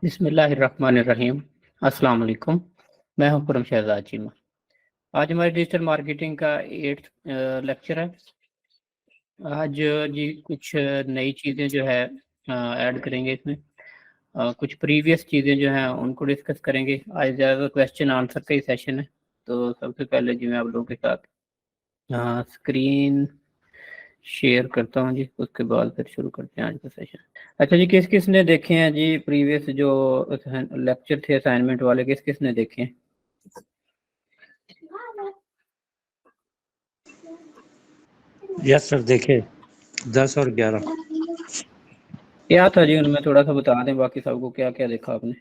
बिस्मिल्लाहिर्रहमानिर्रहीम। अस्सलाम वालेकुम। मैं हूं खुरम शहजाद चीमा। आज हमारे डिजिटल मार्केटिंग का 8th लेक्चर है। आज जी कुछ नई चीज़ें जो है ऐड करेंगे इसमें। कुछ प्रीवियस चीज़ें जो हैं उनको डिस्कस करेंगे। आज ज़्यादा क्वेश्चन आंसर का ही सेशन है। तो सबसे पहले जी मैं आप लोगों के साथ स्क्रीन शेयर करता हूँ जी, उसके बाद फिर शुरू करते हैं आज का सेशन। अच्छा जी, किस किस ने देखे हैं जी प्रीवियस जो लेक्चर थे असाइनमेंट वाले, किस किस ने देखे हैं? यस सर, देखे 10 और 11। क्या था जी उनमें, थोड़ा सा बता दें बाकी सबको क्या क्या देखा आपने।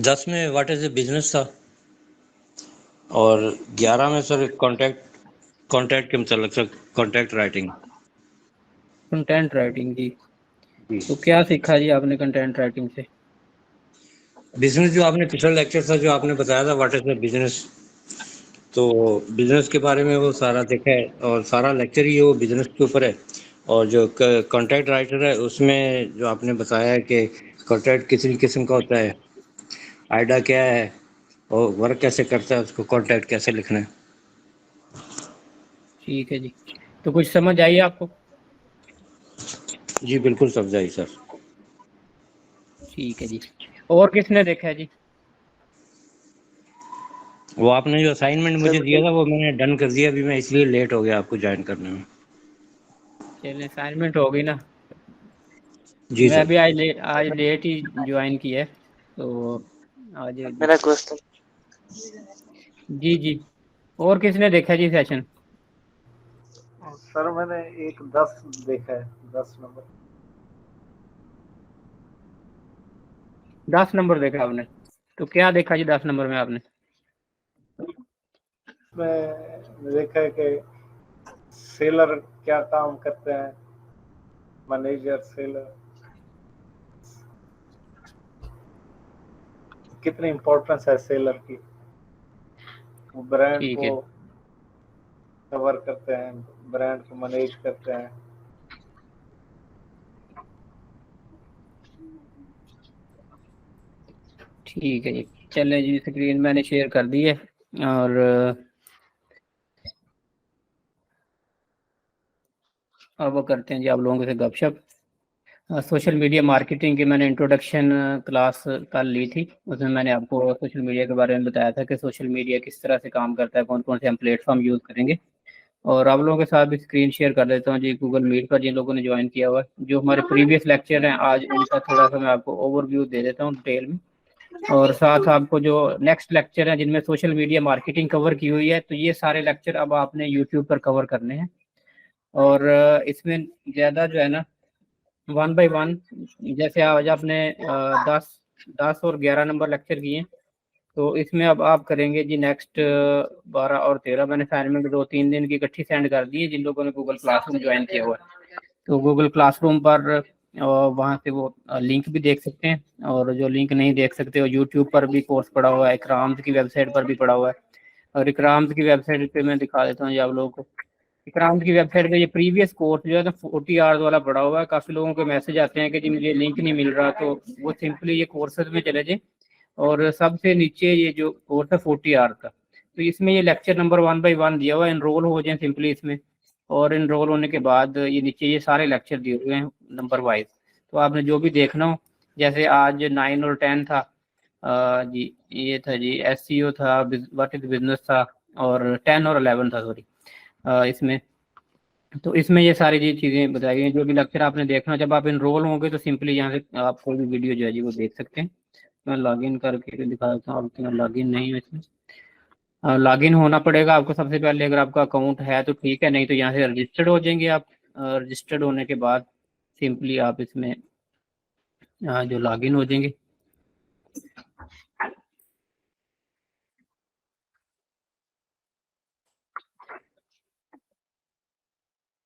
10 में व्हाट इज ए बिजनेस था और 11 में सर कॉन्टैक्ट के मतलब sir contact writing. Content writing जी। जी, तो क्या सीखा जी आपने कंटेंट राइटिंग से? बिजनेस जो आपने पिछला लेक्चर था जो आपने बताया था व्हाट इज ए बिजनेस, तो बिजनेस के बारे में वो सारा देखा है और सारा लेक्चर ही वो बिजनेस के ऊपर है। और जो कॉन्टैक्ट राइटर है उसमें जो आपने बताया है कि कॉन्टैक्ट किसी किस्म का होता है, आइडिया क्या है और वर्क कैसे करता है, उसको कॉन्टैक्ट कैसे लिखना है। ठीक है जी। तो कुछ समझ आई आपको? जी बिल्कुल समझाई सर। ठीक है जी। और किसने देखा है जी? वो आपने जो असाइनमेंट मुझे दिया था वो मैंने डन कर दिया, अभी मैं इसलिए लेट हो गया आपको ज्वाइन करने में। चलिए, असाइनमेंट हो गई ना। जी मैं सर। भी आज लेट ही ज्वाइन किया है, तो आज मेरा क्वेश्चन जी जी। और किसने देखा जी सेशन? सर मैंने एक 10 देखा है, 10 नंबर। 10 नंबर देखा आपने? तो क्या देखा जी 10 नंबर में आपने? मैं देखा है कि सेलर क्या काम करते हैं, मैनेजर सेलर कितनी इम्पोर्टेंस है सेलर की, वो ब्रांड ठीक को है। कवर करते हैं, ब्रांड को मैनेज करते हैं। ठीक है जी। चलें जी, स्क्रीन मैंने शेयर कर दी है और अब वो करते हैं जी आप लोगों से गपशप। सोशल मीडिया मार्केटिंग की मैंने इंट्रोडक्शन क्लास कल ली थी। उसमें मैंने आपको सोशल मीडिया के बारे में बताया था कि सोशल मीडिया किस तरह से काम करता है, कौन कौन से हम प्लेटफॉर्म यूज़ करेंगे। और आप लोगों के साथ भी स्क्रीन शेयर कर देता हूँ जी गूगल मीट पर, जिन लोगों ने ज्वाइन किया हुआ है। जो हमारे प्रीवियस लेक्चर हैं आज उनका थोड़ा सा मैं आपको ओवरव्यू दे देता हूँ डिटेल में। और साथ आपको जो नेक्स्ट लेक्चर हैं जिनमें सोशल मीडिया मार्केटिंग कवर की हुई है, तो ये सारे लेक्चर अब आपने यूट्यूब पर कवर करने हैं। और इसमें ज़्यादा जो है ना, 1 बाय 1, जैसे आज आपने 10 और 11 नंबर लेक्चर किए, तो इसमें अब आप करेंगे जी नेक्स्ट 12 और 13। मैंने असाइनमेंट 2-3 दिन की इकट्ठी सेंड कर दी है जिन लोगों ने गूगल क्लासरूम ज्वाइन किया हुआ है। तो गूगल क्लासरूम पर वहाँ से वो लिंक भी देख सकते हैं, और जो लिंक नहीं देख सकते वो यूट्यूब पर भी कोर्स पड़ा हुआ है, इकराम्स की वेबसाइट पर भी पड़ा हुआ है। और इकराम्स की वेबसाइट पे मैं दिखा देता हूँ जी आप लोगों को। इकराम्स की वेबसाइट पे ये प्रीवियस कोर्स जो है ना 40 आवर्स वाला पड़ा हुआ है। काफ़ी लोगों के मैसेज आते हैं कि जी मुझे लिंक नहीं मिल रहा, तो वो सिंपली ये कोर्सेज में चले जाए और सबसे नीचे ये जो कोर्स है 40 आवर्स का, तो इसमें ये लेक्चर नंबर 1 बाय 1 दिया हुआ है। इनरोल हो जाए सिंपली इसमें, और इनरोल होने के बाद ये नीचे ये सारे लेक्चर दिए हुए हैं नंबर वाइज। तो आपने जो भी देखना हो, जैसे आज 9 और 10 था जी, ये था जी SEO था, व्हाट इज बिजनेस था, और 10 और 11 था सॉरी इसमें। तो इसमें ये सारी जी चीज़ें बताई गई हैं। जो भी लेक्चर आपने देखना, जब आप इनरोल होंगे तो सिंपली यहाँ से आप कोई भी वीडियो जो है जी वो देख सकते हैं। मैं लॉगिन करके दिखा देता हूँ। आपके लॉगिन नहीं है इसमें, लॉगिन होना पड़ेगा आपको सबसे पहले। अगर आपका अकाउंट है तो ठीक है, नहीं तो यहाँ से रजिस्टर्ड हो जाएंगे आप। रजिस्टर्ड होने के बाद सिंपली आप इसमें जो लॉगिन हो जाएंगे।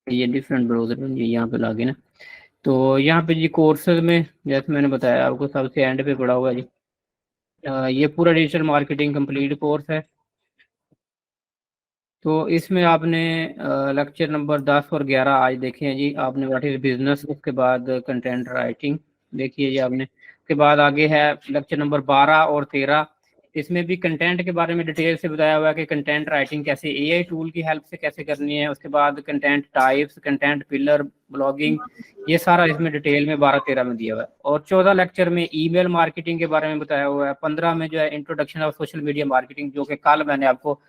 ये डिफरेंट ब्राउजर में ये यहाँ पे लॉगिन है। तो यहाँ पे जी कोर्सेज में जैसे मैंने बताया आपको सबसे एंड पे पड़ा हुआ है जी। ये पूरा डिजिटल मार्केटिंग कंप्लीट कोर्स है। तो इसमें आपने लेक्चर नंबर 10 और 11 आज देखे हैं जी आपने। व्हाट इज बिजनेस, उसके बाद कंटेंट राइटिंग देखिए जी आपने। उसके बाद आगे है लेक्चर नंबर 12 और 13, इसमें भी कंटेंट के बारे में डिटेल से बताया हुआ है कि कंटेंट राइटिंग कैसे एआई टूल की हेल्प से कैसे करनी है। उसके बाद content types, content pillar, blogging, ये सारा इसमें डिटेल में 12-13 में दिया हुआ है। और 14 लेक्चर में ईमेल मार्केटिंग के बारे में बताया हुआ है। 15 में जो है introduction of social media marketing, जो कि कल मैंने आपको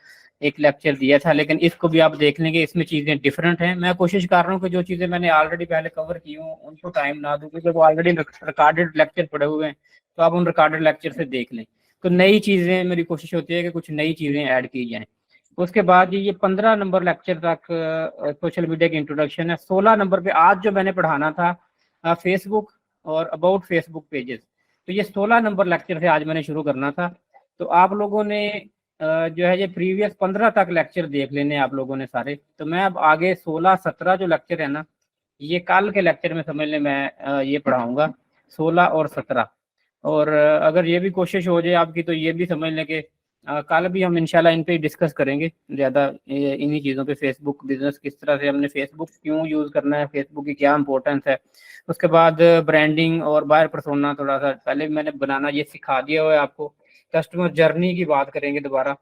एक लेक्चर दिया था, लेकिन इसको भी आप देख लेंगे, इसमें चीज़ें डिफरेंट हैं। मैं कोशिश कर रहा हूँ कि जो चीज़ें मैंने ऑलरेडी पहले कवर की हूँ उनको टाइम ना दूँ, क्योंकि वो ऑलरेडी रिकॉर्डेड लेक्चर पड़े हुए हैं, तो आप उन रिकॉर्डेड लेक्चर से देख लें। तो नई चीज़ें, मेरी कोशिश होती है कि कुछ नई चीज़ें ऐड की जाएँ। उसके बाद ये 15 नंबर लेक्चर तक सोशल मीडिया की इंट्रोडक्शन है। 16 नंबर पे आज जो मैंने पढ़ाना था फेसबुक और अबाउट फेसबुक पेजेस, तो ये 16 नंबर लेक्चर से आज मैंने शुरू करना था। तो आप लोगों ने जो है ये प्रीवियस 15 तक लेक्चर देख लेने आप लोगों ने सारे। तो मैं अब आगे 16-17 जो लेक्चर है ना, ये कल के लेक्चर में समझ लें मैं ये पढ़ाऊंगा 16 और 17। और अगर ये भी कोशिश हो जाए आपकी तो ये भी समझ लें कि कल भी हम इंशाल्लाह इन पे ही डिस्कस करेंगे ज़्यादा, इन्हीं चीज़ों पे। फेसबुक बिजनेस किस तरह से हमने फेसबुक क्यों यूज़ करना है, फेसबुक की क्या इंपॉर्टेंस है। उसके बाद ब्रांडिंग और बायर पर्सोना थोड़ा सा पहले भी मैंने बनाना ये सिखा दिया हुआ है आपको। कस्टमर जर्नी की बात करेंगे दोबारा।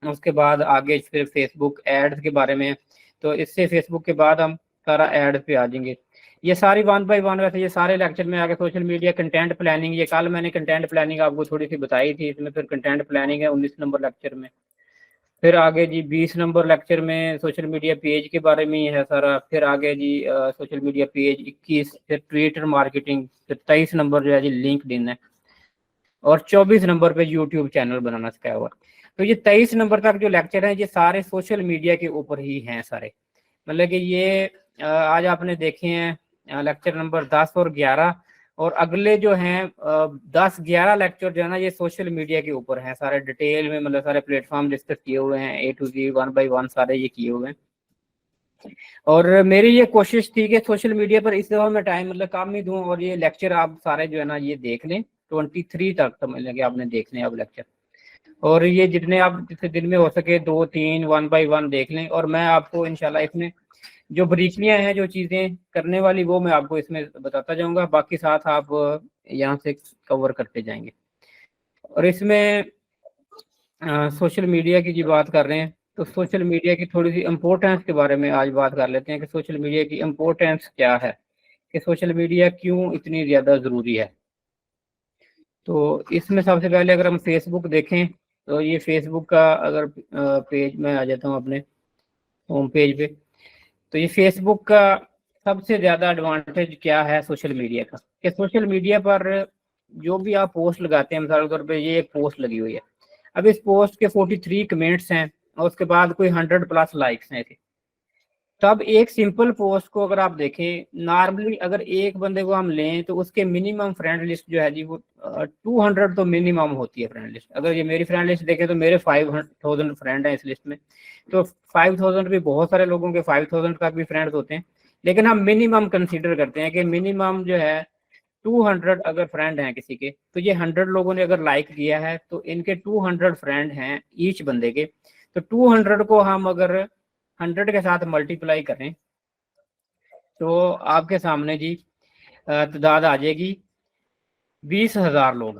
उसके बाद आगे फिर फेसबुक एड्स के बारे में, तो इससे फेसबुक के बाद हम सारा एड्स पे आ जाएंगे। ये सारी 1 बाय 1 वैसे ये सारे लेक्चर में आगे सोशल मीडिया कंटेंट प्लानिंग, ये कल मैंने कंटेंट प्लानिंग आपको थोड़ी सी बताई थी, इसमें फिर कंटेंट प्लानिंग है 19 नंबर लेक्चर में। फिर आगे जी 20 नंबर लेक्चर में सोशल मीडिया पेज के बारे में ही है सारा। फिर आगे जी सोशल मीडिया पेज 21, फिर ट्विटर मार्केटिंग, फिर 23 नंबर जो है जी लिंक्डइन है, और 24 नंबर पे यूट्यूब चैनल बनाना सिखाया हुआ। तो ये 23 नंबर तक जो लेक्चर हैं ये सारे सोशल मीडिया के ऊपर ही हैं सारे। मतलब कि ये आज आपने देखे हैं लेक्चर नंबर 10 और 11, और अगले जो हैं 10-11 लेक्चर जो है ना ये सोशल मीडिया के ऊपर हैं सारे डिटेल में। मतलब सारे प्लेटफॉर्म डिस्कस किए हुए हैं, A to Z 1 by 1 सारे ये किए हुए हैं। और मेरी ये कोशिश थी कि सोशल मीडिया पर इस दफा मैं टाइम मतलब कम ही दूं, और ये लेक्चर आप सारे जो है ना ये देख लें 23 तक समझ लें कि आपने देखने अब लेक्चर। और ये जितने आप जितने दिन में हो सके 2-3 1 by 1 देख लें। और मैं आपको इंशाल्लाह इसमें जो ब्रीफियाँ हैं, जो चीज़ें करने वाली, वो मैं आपको इसमें बताता जाऊंगा, बाकी साथ आप यहाँ से कवर करते जाएंगे। और इसमें सोशल मीडिया की जो बात कर रहे हैं, तो सोशल मीडिया की थोड़ी सी इम्पोर्टेंस के बारे में आज बात कर लेते हैं कि सोशल मीडिया की इम्पोर्टेंस क्या है, कि सोशल मीडिया क्यों इतनी ज़्यादा ज़रूरी है। तो इसमें सबसे पहले अगर हम फेसबुक देखें, तो ये फेसबुक का अगर पेज में आ जाता हूँ अपने होम पेज पे, तो ये फेसबुक का सबसे ज़्यादा एडवांटेज क्या है सोशल मीडिया का, कि सोशल मीडिया पर जो भी आप पोस्ट लगाते हैं, मिसाल के तौर पे ये एक पोस्ट लगी हुई है, अब इस पोस्ट के 43 कमेंट्स हैं और उसके बाद कोई 100+ लाइक्स हैं। तब एक सिंपल पोस्ट को अगर आप देखें, नॉर्मली अगर एक बंदे को हम लें तो उसके मिनिमम फ्रेंड लिस्ट जो है जी वो 200 तो मिनिमम होती है फ्रेंड लिस्ट। अगर ये मेरी फ्रेंड लिस्ट देखें तो मेरे 5000 फ्रेंड हैं इस लिस्ट में, तो 5000 भी बहुत सारे लोगों के 5000 तक भी फ्रेंड्स होते हैं, लेकिन हम मिनिमम कंसीडर करते हैं कि मिनिमम जो है 200 अगर फ्रेंड हैं किसी के, तो ये 100 लोगों ने अगर लाइक किया है तो इनके 200 फ्रेंड हैं ईच बंदे के। तो 200 को हम अगर 100 के साथ मल्टीप्लाई करें तो आपके सामने जी तादाद आ जाएगी 20,000 लोग,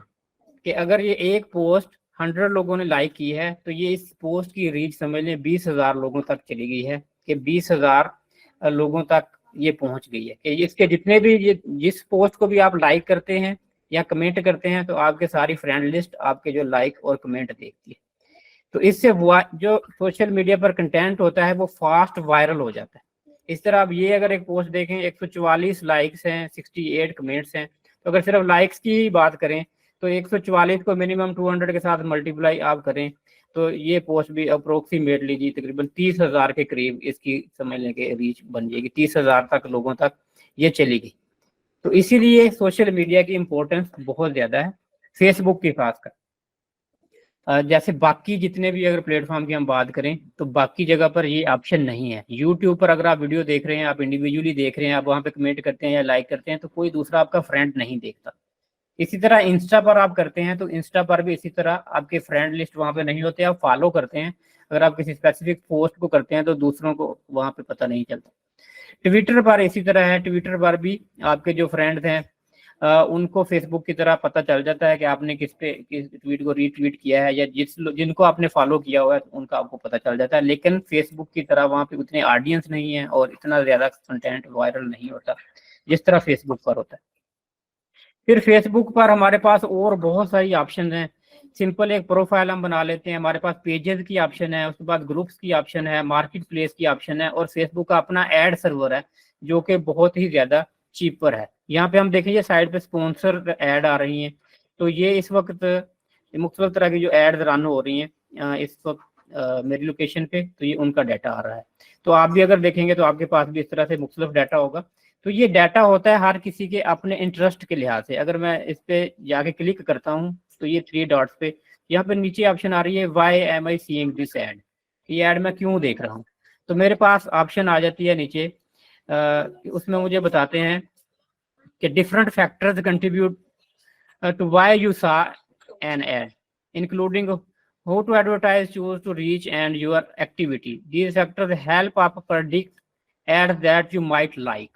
कि अगर ये एक पोस्ट 100 लोगों ने लाइक की है तो ये इस पोस्ट की रीच समझ लें 20,000 लोगों तक चली गई है, कि 20,000 लोगों तक ये पहुंच गई है। कि इसके जितने भी ये जिस पोस्ट को भी आप लाइक करते हैं या कमेंट करते हैं तो आपके सारी फ्रेंड लिस्ट आपके जो लाइक और कमेंट देखती है। तो इससे जो सोशल मीडिया पर कंटेंट होता है वो फास्ट वायरल हो जाता है। इस तरह आप ये अगर एक पोस्ट देखें 144 लाइक्स हैं, 68 कमेंट्स हैं, तो अगर सिर्फ लाइक्स की बात करें तो 144 को मिनिमम 200 के साथ मल्टीप्लाई आप करें तो ये पोस्ट भी अप्रोक्सीमेटली जी तकरीबन 30,000 के करीब इसकी समझ लें कि रीच बन जाएगी, 30,000 तक लोगों तक ये चली गई। तो इसीलिए सोशल मीडिया की इम्पोर्टेंस बहुत ज़्यादा है फेसबुक की खासकर। जैसे बाकी जितने भी अगर प्लेटफॉर्म की हम बात करें तो बाकी जगह पर ये ऑप्शन नहीं है। यूट्यूब पर अगर आप वीडियो देख रहे हैं, आप इंडिविजुअली देख रहे हैं, आप वहाँ पे कमेंट करते हैं या लाइक करते हैं तो कोई दूसरा आपका फ्रेंड नहीं देखता। इसी तरह इंस्टा पर आप करते हैं तो इंस्टा पर भी इसी तरह आपके फ्रेंड लिस्ट वहाँ पे नहीं होते, आप फॉलो करते हैं। अगर आप किसी स्पेसिफिक पोस्ट को करते हैं तो दूसरों को वहाँ पे पता नहीं चलता। ट्विटर पर इसी तरह है, ट्विटर पर भी आपके जो फ्रेंड्स हैं उनको फेसबुक की तरह पता चल जाता है कि आपने किस ट्वीट को रीट्वीट किया है, या जिनको आपने फॉलो किया हुआ है उनका आपको पता चल जाता है। लेकिन फेसबुक की तरह वहाँ पे उतने ऑडियंस नहीं है और इतना ज्यादा कंटेंट वायरल नहीं होता जिस तरह फेसबुक पर होता है। फिर फेसबुक पर हमारे पास और बहुत सारी ऑप्शन हैं। सिंपल एक प्रोफाइल हम बना लेते हैं, हमारे पास पेजेस की ऑप्शन है, उसके बाद ग्रुप्स की ऑप्शन है, मार्केट प्लेस की ऑप्शन है, और फेसबुक का अपना एड सर्वर है जो कि बहुत ही ज्यादा चीपर है। यहाँ पे हम देखेंगे साइड पे स्पॉन्सर एड आ रही हैं, तो ये इस वक्त मुख्तलिफ तरह की जो एड्स रन हो रही हैं इस वक्त मेरी लोकेशन पे, तो ये उनका डाटा आ रहा है। तो आप भी अगर देखेंगे तो आपके पास भी इस तरह से मुख्तलिफ डाटा होगा। तो ये डाटा होता है हर किसी के अपने इंटरेस्ट के लिहाज से। अगर मैं इस पे जाके क्लिक करता हूँ तो ये 3 डॉट्स पे यहाँ पे नीचे ऑप्शन आ रही है why am I seeing this ad, ये एड मैं क्यों देख रहा हूँ। तो मेरे पास ऑप्शन आ जाती है नीचे, उसमें मुझे बताते हैं कि different factors contribute to why you saw an ad including how to advertise, choose to reach and your activity. These factors help up predict ads that you might like.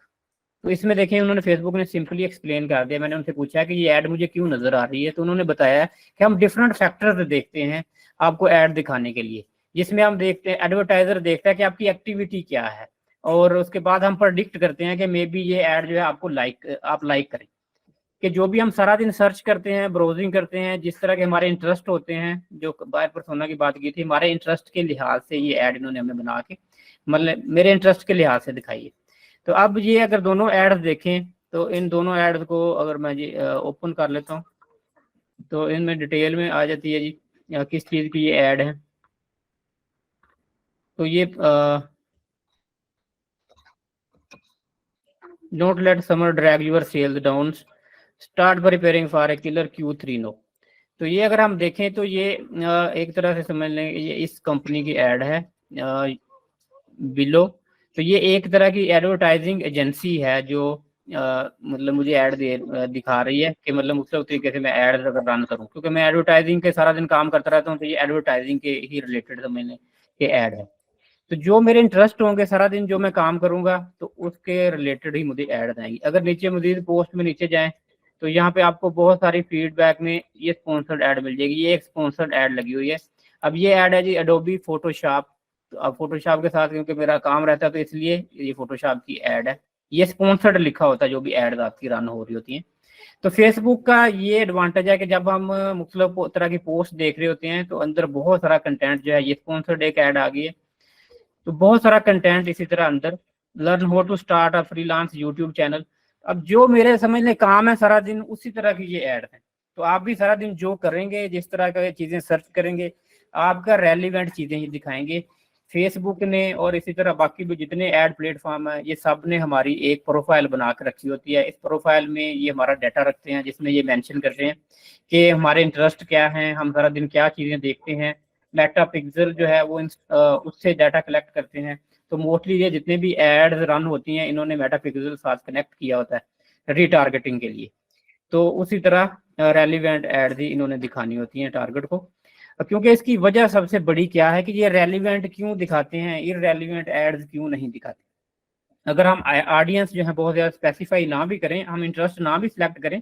तो इसमें देखें उन्होंने फेसबुक ने सिंपली एक्सप्लेन कर दिया। मैंने उनसे पूछा कि ये ऐड मुझे क्यों नजर आ रही है, तो उन्होंने बताया कि हम डिफरेंट फैक्टर्स देखते हैं आपको ऐड दिखाने के लिए, जिसमें हम देखते हैं एडवर्टाइजर देखता है कि आपकी एक्टिविटी क्या है, और उसके बाद हम प्रेडिक्ट करते हैं कि मे बी ये ऐड जो है आपको आप लाइक करें। कि जो भी हम सारा दिन सर्च करते हैं, ब्राउजिंग करते हैं, जिस तरह के हमारे इंटरेस्ट होते हैं, जो बायर पर्सोना की बात की थी, हमारे इंटरेस्ट के लिहाज से ये ऐड इन्होंने हमें बना के, मतलब मेरे इंटरेस्ट के लिहाज से दिखाई है। तो अब ये अगर दोनों एड्स देखें तो इन दोनों एड्स को अगर मैं जी ओपन कर लेता हूँ तो इनमें डिटेल में आ जाती है जी किस चीज़ की ये ऐड है। तो ये don't let summer drag your sales down, start preparing for a killer Q3 no. तो ये अगर हम देखें तो ये एक तरह से समझ लें ये इस कंपनी की ऐड है बिलो। तो ये एक तरह की एडवर्टाइजिंग एजेंसी है जो मतलब मुझे ऐड दिखा रही है कि मतलब मुख्तलिफ तरीके से मैं ऐड अगर रन करूं, क्योंकि मैं एडवर्टाइजिंग के सारा दिन काम करता रहता हूं, तो ये एडवर्टाइजिंग के ही रिलेटेड समझ लें कि ऐड है। तो जो मेरे इंटरेस्ट होंगे सारा दिन जो मैं काम करूंगा तो उसके रिलेटेड ही मुझे ऐड आएंगी। अगर नीचे मजीद पोस्ट में नीचे जाएं तो यहाँ पे आपको बहुत सारी फीडबैक में ये स्पॉन्सर्ड ऐड मिल जाएगी। ये एक स्पॉन्सर्ड ऐड लगी हुई है। अब ये ऐड है जी एडोबी फोटोशॉप। तो अब फोटोशॉप के साथ क्योंकि मेरा काम रहता है तो इसलिए ये फोटोशॉप की ऐड है। ये स्पॉन्सर्ड लिखा होता है जो भी ऐड आपकी रन हो रही होती है। तो फेसबुक का ये एडवांटेज है कि जब हम मुख्तलिफ तरह की पोस्ट देख रहे होते हैं तो अंदर बहुत सारा कंटेंट जो है, ये स्पॉन्सर्ड एक ऐड आ गई है तो बहुत सारा कंटेंट इसी तरह अंदर, learn how to start a freelance YouTube channel. अब जो मेरे समझ लें काम है सारा दिन उसी तरह की ये ऐड है। तो आप भी सारा दिन जो करेंगे, जिस तरह का चीजें सर्च करेंगे, आपका रेलिवेंट चीजें ही दिखाएंगे। फेसबुक ने और इसी तरह बाकी भी जितने ऐड प्लेटफॉर्म है ये सब ने हमारी एक प्रोफाइल बना कर रखी होती है। इस प्रोफाइल में ये हमारा डाटा रखते हैं जिसमें ये मेंशन करते हैं कि हमारे इंटरेस्ट क्या हैं, हम सारा दिन क्या चीजें देखते हैं। मेटा पिक्सल जो है वो उससे डाटा कलेक्ट करते हैं। तो मोस्टली ये जितने भी एड्स रन होती हैं इन्होंने मेटा पिक्सल साथ कनेक्ट किया होता है रीटारगेटिंग के लिए। तो उसी तरह रेलिवेंट एड्स ही इन्होंने दिखानी होती हैं टारगेट को, क्योंकि इसकी वजह सबसे बड़ी क्या है कि ये रेलिवेंट क्यों दिखाते हैं, इररेलेवेंट एड्स क्यों नहीं दिखाते। अगर हम ऑडियंस जो है बहुत ज़्यादा स्पेसिफाई ना भी करें, हम इंटरेस्ट ना भी सिलेक्ट करें,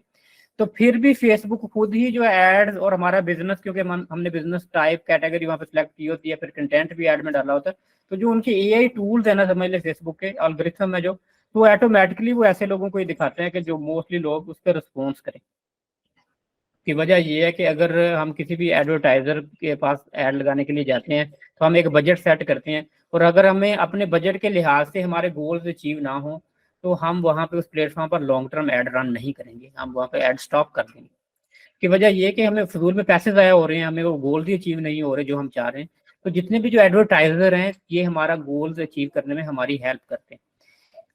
तो फिर भी फेसबुक खुद ही जो है एड्स और हमारा बिजनेस, क्योंकि हमने बिजनेस टाइप कैटेगरी वहाँ पे सिलेक्ट की होती है, फिर कंटेंट भी ऐड में डाला होता है, तो जो उनके एआई टूल्स है ना, समझ ले फेसबुक के एल्गोरिथम है जो, तो ऑटोमेटिकली वो ऐसे लोगों को ही दिखाते हैं कि जो मोस्टली लोग उस पर रिस्पॉन्स करें। की वजह ये है कि अगर हम किसी भी एडवर्टाइजर के पास ऐड लगाने के लिए जाते हैं तो हम एक बजट सेट करते हैं, और अगर हमें अपने बजट के लिहाज से हमारे गोल्स अचीव ना हो तो हम वहाँ पे उस प्लेटफॉर्म पर लॉन्ग टर्म ऐड रन नहीं करेंगे, हम वहाँ पे ऐड स्टॉप कर देंगे। की वजह ये है कि हमें फजूल में पैसे ज़ाया हो रहे हैं, हमें वो गोल्स ही अचीव नहीं हो रहे जो हम चाह रहे हैं। तो जितने भी जो एडवर्टाइजर हैं ये हमारा गोल्स अचीव करने में हमारी हेल्प करते हैं,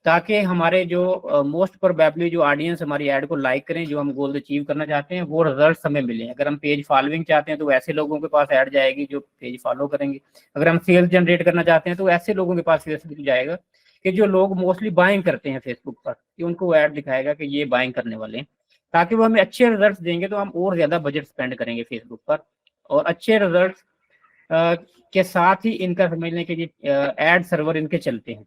ताकि हमारे जो मोस्ट प्रोबेबली जो ऑडियंस हमारी ऐड को लाइक करें, जो हम गोल अचीव करना चाहते हैं वो रिजल्ट हमें मिले। अगर हम पेज फॉलोइंग चाहते हैं तो ऐसे लोगों के पास ऐड जाएगी जो पेज फॉलो करेंगे। अगर हम सेल्स जनरेट करना चाहते हैं तो ऐसे लोगों के पास फेसबुक जाएगा कि जो लोग मोस्टली बाइंग करते हैं फेसबुक पर, कि उनको ऐड दिखाएगा कि ये बाइंग करने वाले हैं, ताकि वो हमें अच्छे रिजल्ट देंगे तो हम और ज़्यादा बजट स्पेंड करेंगे फेसबुक पर। और अच्छे रिजल्ट के साथ ही इनका समझ लें कि एड सर्वर इनके चलते हैं।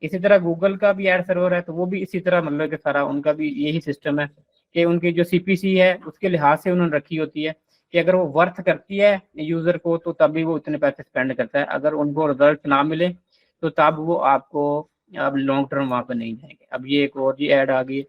इसी तरह गूगल का भी एड सर्वर है, तो वो भी इसी तरह मतलब कि सारा उनका भी यही सिस्टम है कि उनकी जो CPC है उसके लिहाज से उन्होंने रखी होती है कि अगर वो वर्थ करती है यूजर को तो तभी वो इतने पैसे स्पेंड करता है, अगर उनको रिजल्ट ना मिले तो तब वो आपको अब लॉन्ग टर्म वहां पर नहीं जाएंगे। अब ये एक और जी ऐड आ गई,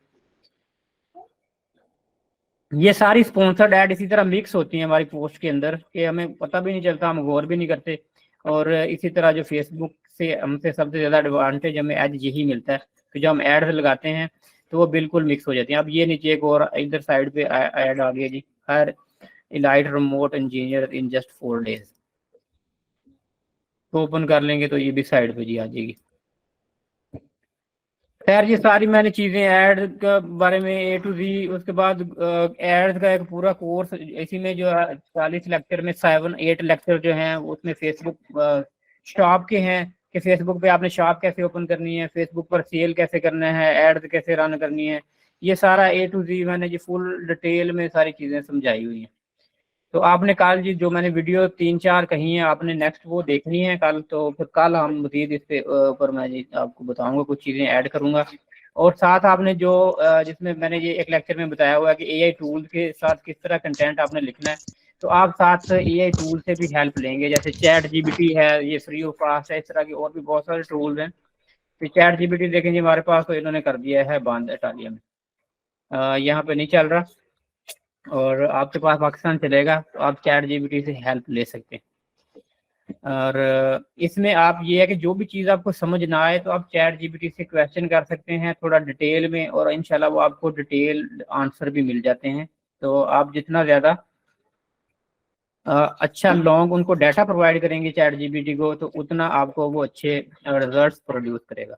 ये सारी स्पॉन्सर्ड ऐड इसी तरह मिक्स होती हैं हमारी पोस्ट के अंदर कि हमें पता भी नहीं चलता, हम गौर भी नहीं करते। और इसी तरह जो फेसबुक से हमसे सबसे ज़्यादा एडवांटेज हमें एज यही मिलता है कि जो हम ऐड लगाते हैं तो वो बिल्कुल मिक्स हो जाती हैं। अब ये नीचे एक और इधर साइड पे ऐड आ गया जी, हर elite remote engineer in just 4 days। तो ओपन कर लेंगे तो ये भी साइड पे जी आ जाएगी। खैर ये सारी मैंने चीज़ें ऐड के बारे में A to Z, उसके बाद ऐड का एक पूरा कोर्स इसी में जो 40 लेक्चर में 7-8 लेक्चर जो हैं उसमें फेसबुक शॉप के हैं कि फेसबुक पे आपने शॉप कैसे ओपन करनी है, फेसबुक पर सेल कैसे करना है, एड्स कैसे रन करनी है, ये सारा A to Z मैंने जी फुल डिटेल में सारी चीज़ें समझाई हुई हैं। तो आपने कल जी जो मैंने वीडियो 3-4 कही हैं आपने नेक्स्ट वो देखनी है कल, तो फिर कल हम मजीद इस पे ऊपर मैं जी आपको बताऊंगा, कुछ चीज़ें ऐड करूंगा। और साथ आपने जो जिसमें मैंने ये एक लेक्चर में बताया हुआ है कि AI टूल के साथ किस तरह कंटेंट आपने लिखना है, तो आप साथ AI टूल से भी हेल्प लेंगे, जैसे ChatGPT है, ये फ्री ऑफ कॉस्ट है, इस तरह के और भी बहुत सारे टूल्स हैं। तो ChatGPT देखें जी हमारे पास तो इन्होंने कर दिया है बंद इटालिया में, यहाँ पे नहीं चल रहा, और आपके पास पाकिस्तान चलेगा तो आप ChatGPT से हेल्प ले सकते हैं। और इसमें आप ये है कि जो भी चीज़ आपको समझ ना आए तो आप ChatGPT से क्वेश्चन कर सकते हैं थोड़ा डिटेल में, और इंशाल्लाह वो आपको डिटेल आंसर भी मिल जाते हैं। तो आप जितना ज़्यादा अच्छा लॉन्ग उनको डाटा प्रोवाइड करेंगे ChatGPT को, तो उतना आपको वो अच्छे रिजल्ट्स प्रोड्यूस करेगा।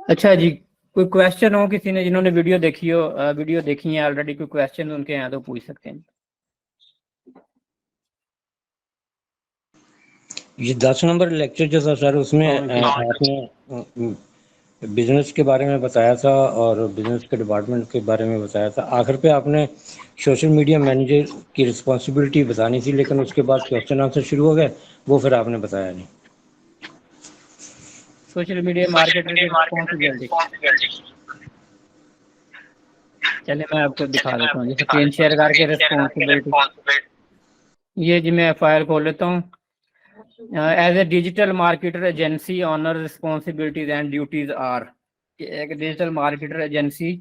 अच्छा जी, कोई क्वेश्चन हो किसी ने जिन्होंने वीडियो देखी हो, वीडियो देखी है ऑलरेडी, कोई क्वेश्चन उनके यहाँ तो पूछ सकते हैं। ये 10 नंबर लेक्चर जो था सर उसमें आपने बिजनेस के बारे में बताया था और बिजनेस के डिपार्टमेंट के बारे में बताया था, आखिर पे आपने सोशल मीडिया मैनेजर की रिस्पॉन्सिबिलिटी बतानी थी, लेकिन उसके बाद क्वेश्चन आंसर शुरू हो गए, वो फिर आपने बताया नहीं। सोशल मीडिया मार्केटर की रिस्पॉन्सिबिलिटी, चलिए मैं आपको दिखा देता हूँ, जैसे स्क्रीन शेयर करके रिस्पॉन्सिबिलिटी, ये जी मैं फाइल खोल लेता हूँ। As a digital marketer agency owner responsibilities and duties are, एक डिजिटल मार्केटर एजेंसी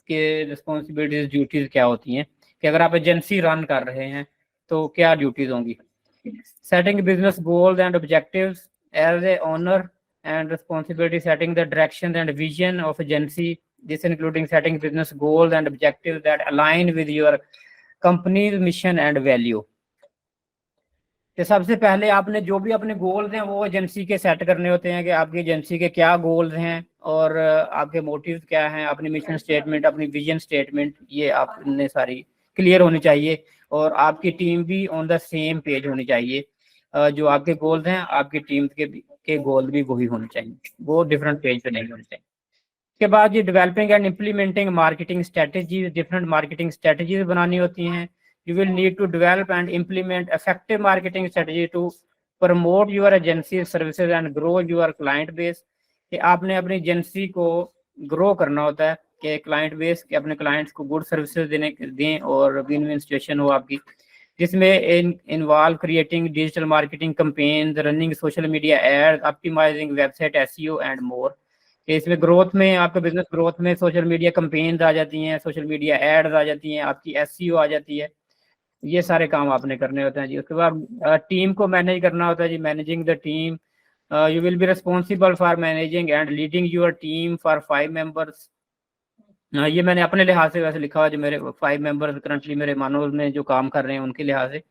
के रिस्पॉन्सिबिलिटीज ड्यूटीज क्या होती हैं, कि अगर आप एजेंसी रन कर रहे हैं तो क्या ड्यूटीज होंगी। Setting business goals and objectives as a owner and responsibility, setting the direction and vision of agency, this including setting business goals and objectives that align with your company's mission and value। तो सबसे पहले आपने जो भी अपने goals हैं वो agency के सेट करने होते हैं कि आपकी एजेंसी के क्या गोल्स हैं और आपके मोटिव्स क्या हैं, अपनी मिशन स्टेटमेंट, अपनी विजन स्टेटमेंट, ये आपने सारी क्लियर होनी चाहिए, और आपकी टीम भी ऑन द सेम पेज होनी चाहिए। जो आपके गोल्स हैं आपकी टीम के गोल भी वही होने चाहिए, वो डिफरेंट पेज पे नहीं होने चाहिए। उसके बाद ये developing and implementing marketing strategies, different marketing strategies बनानी होती हैं। You will need to develop and implement effective marketing strategy to promote your agency services and grow your client base। कि आपने अपनी एजेंसी को ग्रो करना होता है कि क्लाइंट बेस, कि अपने क्लाइंट्स को गुड सर्विसेज दें और विन विन सिचुएशन हो आपकी, जिसमें involve creating digital marketing campaigns, running social media ads, optimising website SEO and more. इसमें ग्रोथ में, आपके बिजनेस ग्रोथ में सोशल मीडिया कैंपेन्स आ जाती हैं, सोशल मीडिया एड्स आ जाती हैं, आपकी SEO आ जाती है, ये सारे काम आपने करने होते हैं जी। उसके बाद टीम को मैनेज करना होता है जी, managing the team. You will be responsible for managing and leading your team for 5 members. ये मैंने अपने लिहाज से वैसे लिखा हुआ, जो मेरे 5 मेंबर्स करंटली मेरे मानोज में जो काम कर रहे हैं उनके लिहाज से।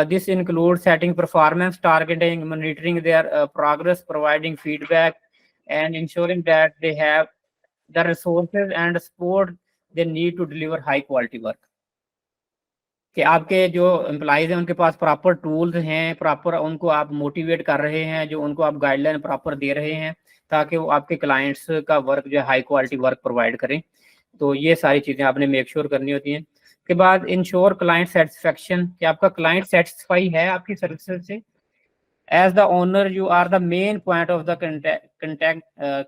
This include setting performance targeting, monitoring their progress, providing feedback and ensuring that they have the resources and support they need to deliver high quality work. कि आपके जो एम्प्लॉइज हैं उनके पास प्रॉपर टूल्स हैं, प्रॉपर उनको आप मोटिवेट कर रहे हैं, जो उनको आप गाइडलाइन प्रॉपर दे रहे हैं ताकि वो आपके क्लाइंट्स का वर्क जो है हाई क्वालिटी वर्क प्रोवाइड करें। तो ये सारी चीज़ें आपने मेक श्योर करनी होती हैं। उसके बाद इंश्योर क्लाइंट सेटिस्फेक्शन, कि आपका क्लाइंट सेटिस्फाई है आपकी सर्विसेज से, As the owner, you are the main point of the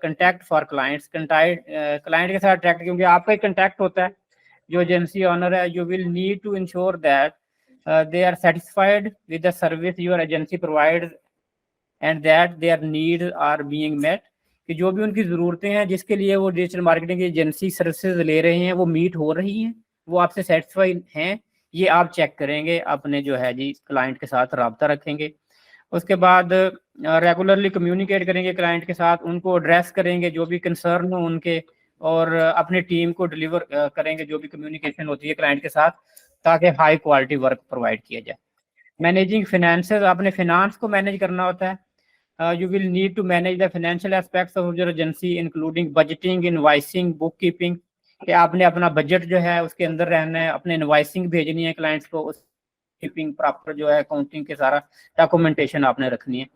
contact for clients. Client के साथ attract, क्योंकि आपका ही contact होता है जो एजेंसी ऑनर है. You will need to ensure that they are satisfied with the service your agency provides and that their needs are being met. कि जो भी उनकी ज़रूरतें हैं जिसके लिए वो डिजिटल मार्केटिंग की एजेंसी सर्विसेज ले रहे हैं वो मीट हो रही हैं, वो आपसे सेटिस्फाई हैं, ये आप चेक करेंगे. अपने जो है जी क्लाइंट के साथ रब्ता रखेंगे. उसके बाद रेगुलरली कम्युनिकेट करेंगे क्लाइंट के साथ, उनको एड्रेस करेंगे जो भी कंसर्न हो उनके, और अपनी टीम को डिलीवर करेंगे जो भी कम्युनिकेशन होती है क्लाइंट के साथ, ताकि हाई क्वालिटी वर्क प्रोवाइड किया जाए. मैनेजिंग फिनेंसेस, आपने फिनांस को मैनेज करना होता है. You will need to manage the financial aspects of your agency including budgeting, invoicing, bookkeeping. कि आपने अपना बजट जो है उसके अंदर रहना है, अपने इनवाइसिंग भेजनी है क्लाइंट्स को, उस कीपिंग प्रॉपर जो है अकाउंटिंग के सारा डॉक्यूमेंटेशन आपने रखनी है.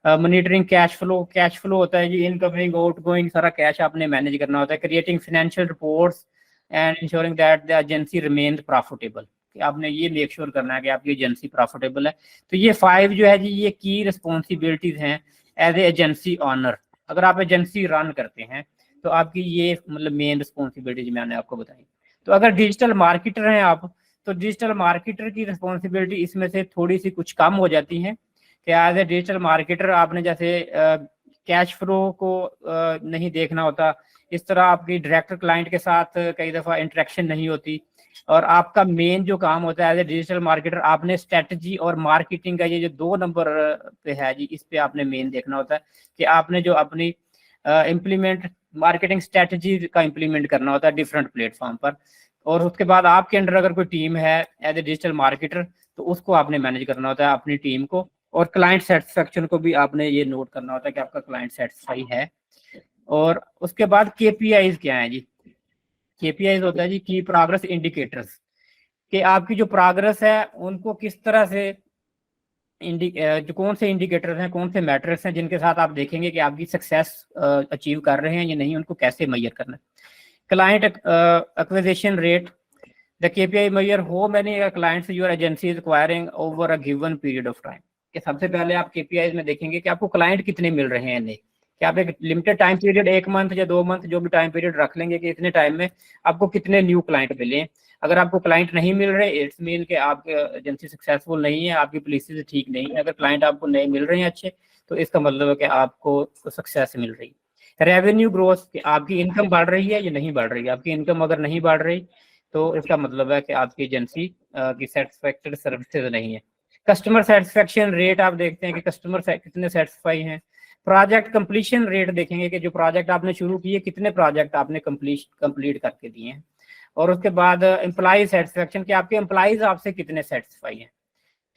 मॉनिटरिंग कैश फ्लो होता है जी, इनकमिंग आउटगोइंग सारा कैश आपने मैनेज करना होता है. Creating financial reports and ensuring that the agency remains profitable, कि आपने ये मेक श्योर करना है कि आपकी एजेंसी प्रॉफिटेबल है. तो ये 5 जो है जी ये की रिस्पॉन्सिबिलिटीज हैं एज ए एजेंसी ऑनर. अगर आप एजेंसी रन करते हैं तो आपकी ये मतलब मेन रिस्पॉन्सिबिलिटीज मैंने आपको बताई. तो अगर डिजिटल मार्केटर हैं आप, तो डिजिटल मार्केटर की रिस्पॉन्सिबिलिटी इसमें से थोड़ी सी कुछ कम हो जाती हैं कि एज ए डिजिटल मार्केटर आपने जैसे कैश फ्लो को नहीं देखना होता, इस तरह आपकी डायरेक्टर क्लाइंट के साथ कई दफ़ा इंटरेक्शन नहीं होती, और आपका मेन जो काम होता है एज ए डिजिटल मार्केटर, आपने स्ट्रेटजी और मार्केटिंग का ये जो 2 नंबर पे है जी, इस पे आपने मेन देखना होता है कि आपने जो अपनी इम्प्लीमेंट मार्केटिंग स्ट्रेटजी का इम्प्लीमेंट करना होता है डिफरेंट प्लेटफॉर्म पर. और उसके बाद आपके अंडर अगर कोई टीम है एज ए डिजिटल मार्केटर, तो उसको आपने मैनेज करना होता है अपनी टीम को, और क्लाइंट सेटिस्फेक्शन को भी आपने ये नोट करना होता है कि आपका क्लाइंट सेटिस्फाई है. और उसके बाद KPIs क्या है जी? KPIs होता है जी की प्रोग्रेस इंडिकेटर्स, कि आपकी जो प्रोग्रेस है उनको किस तरह से जो कौन से इंडिकेटर्स हैं, कौन से मैट्रिक्स हैं जिनके साथ आप देखेंगे कि आपकी सक्सेस अचीव कर रहे हैं या नहीं, उनको कैसे मेजर करना है. Client acquisition rate, the KPI measure how many clients your agency is acquiring over a given period of time. कि सबसे पहले आप KPIs में देखेंगे कि आपको क्लाइंट कितने मिल रहे हैं नहीं, कि आप एक लिमिटेड टाइम पीरियड 1 मंथ या 2 मंथ जो भी टाइम पीरियड रख लेंगे कि इतने टाइम में आपको कितने न्यू क्लाइंट मिले. अगर आपको क्लाइंट नहीं मिल रहे, इट्स मीन कि आपकी एजेंसी सक्सेसफुल नहीं है, आपकी पॉलिसीज ठीक नहीं है. अगर क्लाइंट आपको नहीं मिल रहे हैं अच्छे, तो इसका मतलब है कि आपको सक्सेस मिल रही है. रेवेन्यू ग्रोथ, कि आपकी इनकम बढ़ रही है या नहीं बढ़ रही है. आपकी इनकम अगर नहीं बढ़ रही तो इसका मतलब है कि आपकी एजेंसी की सेटिस्फैक्टरी सर्विसेज नहीं है. कस्टमर सेटिस्फेक्शन रेट आप देखते हैं कि कस्टमर कितने सेटिस्फाई हैं. प्रोजेक्ट कंप्लीशन रेट देखेंगे कि जो प्रोजेक्ट आपने शुरू किए कितने प्रोजेक्ट आपने कंप्लीट करके दिए हैं. और उसके बाद एम्प्लॉय सेटिस्फेक्शन, कि आपके एम्प्लॉयज आपसे कितने सेटिस्फाई हैं.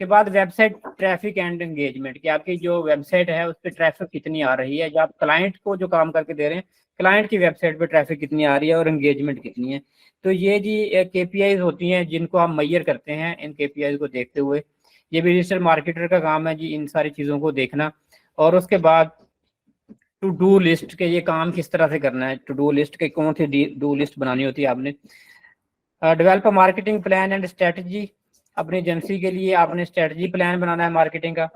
के बाद वेबसाइट ट्रैफिक एंड एंगेजमेंट, कि आपकी जो वेबसाइट है उस पर ट्रैफिक कितनी आ रही है, जो आप क्लाइंट को जो काम करके दे रहे हैं, क्लाइंट की वेबसाइट पे ट्रैफिक कितनी आ रही है और एंगेजमेंट कितनी है. तो ये जी KPIs होती हैं जिनको आप मैयर करते हैं. इन KPIs को देखते हुए ये भी डिजिटल मार्केटर का काम है जी इन सारी चीज़ों को देखना. और उसके बाद टू डू लिस्ट, के ये काम किस तरह से करना है. टू डू लिस्ट के कौन सी डू लिस्ट बनानी होती है आपने. Develop marketing plan and strategy, अपनी एजेंसी के लिए आपने स्ट्रेटजी प्लान बनाना है मार्केटिंग का.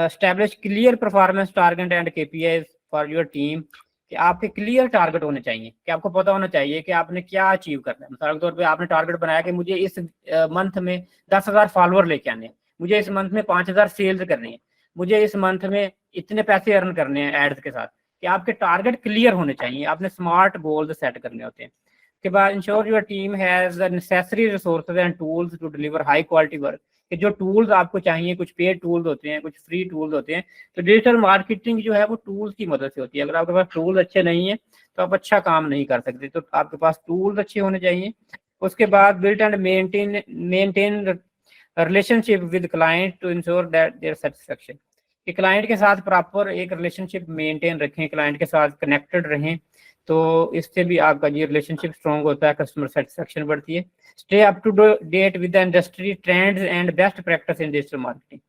Establish clear performance target and KPIs for your team, कि आपके क्लियर टारगेट होने चाहिए, कि आपको पता होना चाहिए कि आपने क्या अचीव करना है. मिसाल के तौर पे आपने टारगेट बनाया कि मुझे इस मंथ में 10,000 फॉलोअर लेके आने हैं, मुझे इस मंथ में 5,000 सेल्स करनी है, मुझे इस मंथ में इतने पैसे अर्न करने हैं एड्स के साथ. कि आपके टारगेट क्लियर होने चाहिए, आपने स्मार्ट गोल्स सेट करने होते हैं. के बाद ensure your team has the necessary resources and tools to deliver high quality work, कि जो टूल्स आपको चाहिए, कुछ पेड टूल्स होते हैं, कुछ फ्री टूल्स होते हैं. तो डिजिटल मार्केटिंग जो है वो टूल्स की मदद से होती है. अगर आपके पास टूल्स अच्छे नहीं है तो आप अच्छा काम नहीं कर सकते. तो आपके पास टूल्स अच्छे होने चाहिए. उसके बाद build and maintain relationship with client to ensure that their satisfaction, कि क्लाइंट के साथ प्रॉपर एक रिलेशनशिप मेंटेन रखें, क्लाइंट के साथ कनेक्टेड रहें. तो इससे भी आपका ये रिलेशनशिप स्ट्रॉन्ग होता है, कस्टमर सेटिस्फेक्शन बढ़ती है. Stay up to date with the industry trends and best practice in digital marketing,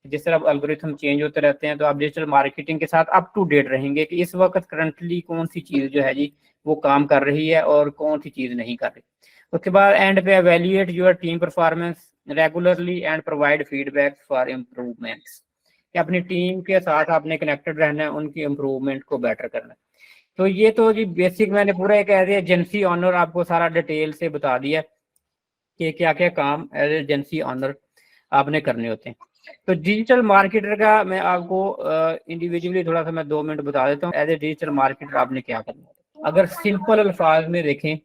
जिस तरह एल्गोरिथम चेंज होते रहते हैं तो आप डिजिटल मार्केटिंग के साथ अप टू डेट रहेंगे कि इस वक्त करंटली कौन सी चीज़ जो है जी वो काम कर रही है और कौन सी चीज़ नहीं कर रही. उसके बाद एंड पे evaluate your team performance regularly and provide feedback for improvements, कि अपनी टीम के साथ आपने कनेक्टेड रहना है, उनकी इम्प्रूवमेंट को बेटर करना है। तो ये तो जी बेसिक मैंने पूरा एक एज एजेंसी ऑनर आपको सारा डिटेल से बता दिया कि क्या क्या काम एज एजेंसी ऑनर आपने करने होते हैं। तो डिजिटल मार्केटर का मैं आपको इंडिविजुअली थोड़ा सा मैं 2 मिनट बता देता हूँ एज ए डिजिटल मार्केटर आपने क्या करना है। अगर सिंपल अल्फाज में देखें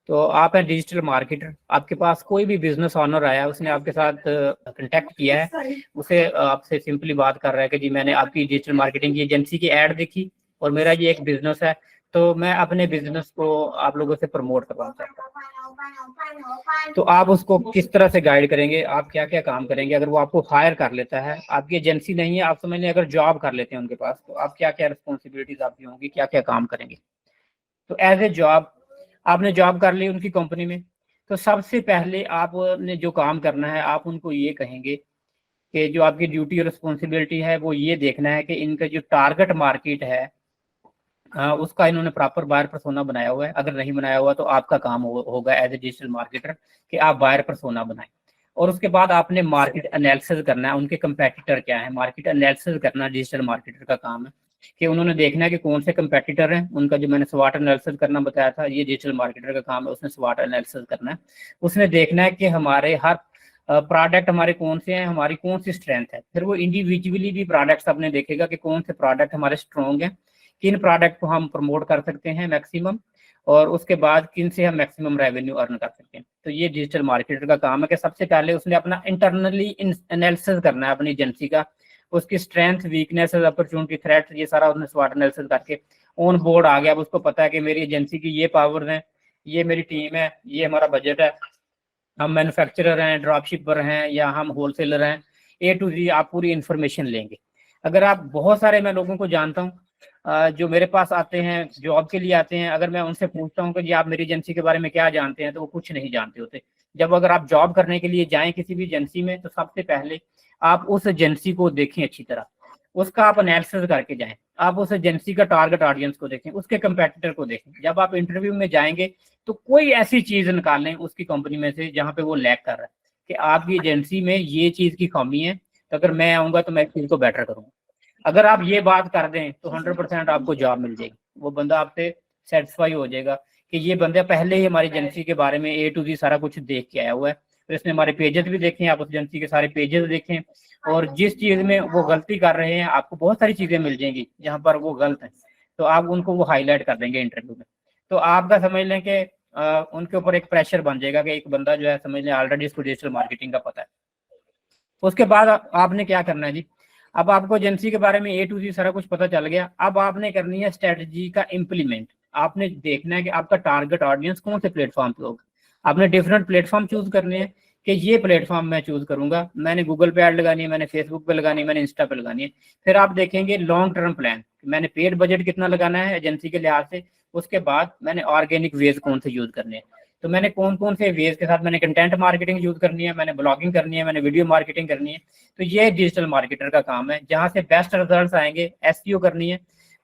तो आप हैं डिजिटल मार्केटर, आपके पास कोई भी बिजनेस ऑनर आया, उसने आपके साथ कांटेक्ट किया है, उसे आपसे सिंपली बात कर रहा है कि जी मैंने आपकी डिजिटल मार्केटिंग की एजेंसी की ऐड देखी और मेरा ये एक बिजनेस है, तो मैं अपने बिजनेस को आप लोगों से प्रमोट करवाना चाहता हूँ। तो आप उसको किस तरह से गाइड करेंगे, आप क्या क्या काम करेंगे। अगर वो आपको हायर कर लेता है, आपकी एजेंसी नहीं है, आप समझ लें अगर जॉब कर लेते हैं उनके पास, तो आप क्या क्या रिस्पॉन्सिबिलिटीज आपकी होंगी, क्या क्या काम करेंगे। तो एज ए जॉब आपने जॉब कर ली उनकी कंपनी में, तो सबसे पहले आपने जो काम करना है, आप उनको ये कहेंगे कि जो आपकी ड्यूटी और रिस्पॉन्सिबिलिटी है वो ये देखना है कि इनका जो टारगेट मार्केट है उसका इन्होंने प्रॉपर बायर पर्सोना बनाया हुआ है। अगर नहीं बनाया हुआ तो आपका काम होगा एज ए डिजिटल मार्केटर कि आप बायर पर्सोना बनाएं। और उसके बाद आपने मार्केट एनालिसिस करना है, उनके कंपेटिटर क्या है, मार्केट एनालिसिस करना डिजिटल मार्केटर का काम है कि उन्होंने देखना है कि कौन से कंपेटिटर हैं, उनका जो मैंने स्वाट एनालिसिस करना बताया था, ये डिजिटल मार्केटर का काम है, उसने स्वाट एनालिसिस करना है। उसने देखना है कि हमारे हर प्रोडक्ट हमारे कौन से हैं, हमारी कौन सी स्ट्रेंथ है। फिर वो इंडिविजुअली भी प्रोडक्ट्स आपने देखेगा कि कौन से प्रोडक्ट हमारे स्ट्रॉन्ग हैं, किन प्रोडक्ट को हम प्रमोट कर सकते हैं मैक्सिमम, और उसके बाद किन से हम मैक्सिमम रेवेन्यू अर्न कर सकते हैं। तो ये डिजिटल मार्केटर का काम है कि सबसे पहले उसने अपना इंटरनली एनालिसिस करना है अपनी एजेंसी का, उसकी स्ट्रेंथ, वीकनेस, अपॉर्चुनिटी, थ्रेट, ये सारा उसने स्वाट एनालिसिस करके ऑन बोर्ड आ गया। अब उसको पता है कि मेरी एजेंसी की ये पावर्स हैं, ये मेरी टीम है, ये हमारा बजट है, हम मैन्युफैक्चरर हैं, ड्रॉप शिपर हैं या हम होलसेलर हैं, ए टू जी आप पूरी इन्फॉर्मेशन लेंगे। अगर आप बहुत सारे, मैं लोगों को जानता हूँ जो मेरे पास आते हैं जॉब के लिए आते हैं, अगर मैं उनसे पूछता हूँ कि जी आप मेरी एजेंसी के बारे में क्या जानते हैं, तो वो कुछ नहीं जानते होते। जब अगर आप जॉब करने के लिए जाएं किसी भी एजेंसी में, तो सबसे पहले आप उस एजेंसी को देखें अच्छी तरह, उसका आप एनालिसिस करके जाएं, आप उस एजेंसी का टारगेट ऑडियंस को देखें, उसके कंपेटिटर को देखें। जब आप इंटरव्यू में जाएंगे तो कोई ऐसी चीज निकालें उसकी कंपनी में से जहां पे वो लैग कर रहा है कि आपकी एजेंसी में ये चीज की कमी है, तो अगर मैं आऊंगा तो मैं इस चीज को बेटर करूंगा। अगर आप ये बात कर दें तो 100% आपको जॉब मिल जाएगी। वो बंदा आपसे सेटिस्फाई हो जाएगा कि ये बंदा पहले ही हमारी एजेंसी के बारे में ए टू जी सारा कुछ देख के आया हुआ है। तो इसने हमारे पेजेस भी देखे, आप उस एजेंसी के सारे पेजेस देखें, और जिस चीज में वो गलती कर रहे हैं, आपको बहुत सारी चीजें मिल जाएंगी जहां पर वो गलत है, तो आप उनको वो हाईलाइट कर देंगे इंटरव्यू में। तो आपका समझ लें कि उनके ऊपर एक प्रेशर बन जाएगा कि एक बंदा जो है समझ लें ऑलरेडी इसको डिजिटल मार्केटिंग का पता है। उसके बाद आपने क्या करना है जी, अब आपको एजेंसी के बारे में ए टू जी सारा कुछ पता चल गया। अब आपने करनी है स्ट्रेटजी का इम्प्लीमेंट। आपने देखना है कि आपका टारगेट ऑडियंस कौन से प्लेटफॉर्म पे होगा। आपने डिफरेंट प्लेटफॉर्म चूज करने हैं कि ये प्लेटफॉर्म मैं चूज करूंगा, मैंने गूगल पे ऐड लगानी है, मैंने फेसबुक पे लगानी है, मैंने इंस्टा पे लगानी है। फिर आप देखेंगे लॉन्ग टर्म प्लान, मैंने पेड बजट कितना लगाना है एजेंसी के लिहाज से। उसके बाद मैंने ऑर्गेनिक वेज कौन से यूज करने हैं, तो मैंने कौन कौन से वेज के साथ मैंने कंटेंट मार्केटिंग यूज करनी है, मैंने ब्लॉगिंग करनी है, मैंने वीडियो मार्केटिंग करनी है। तो ये डिजिटल मार्केटर का काम है, जहां से बेस्ट रिजल्ट्स आएंगे। एसईओ करनी है,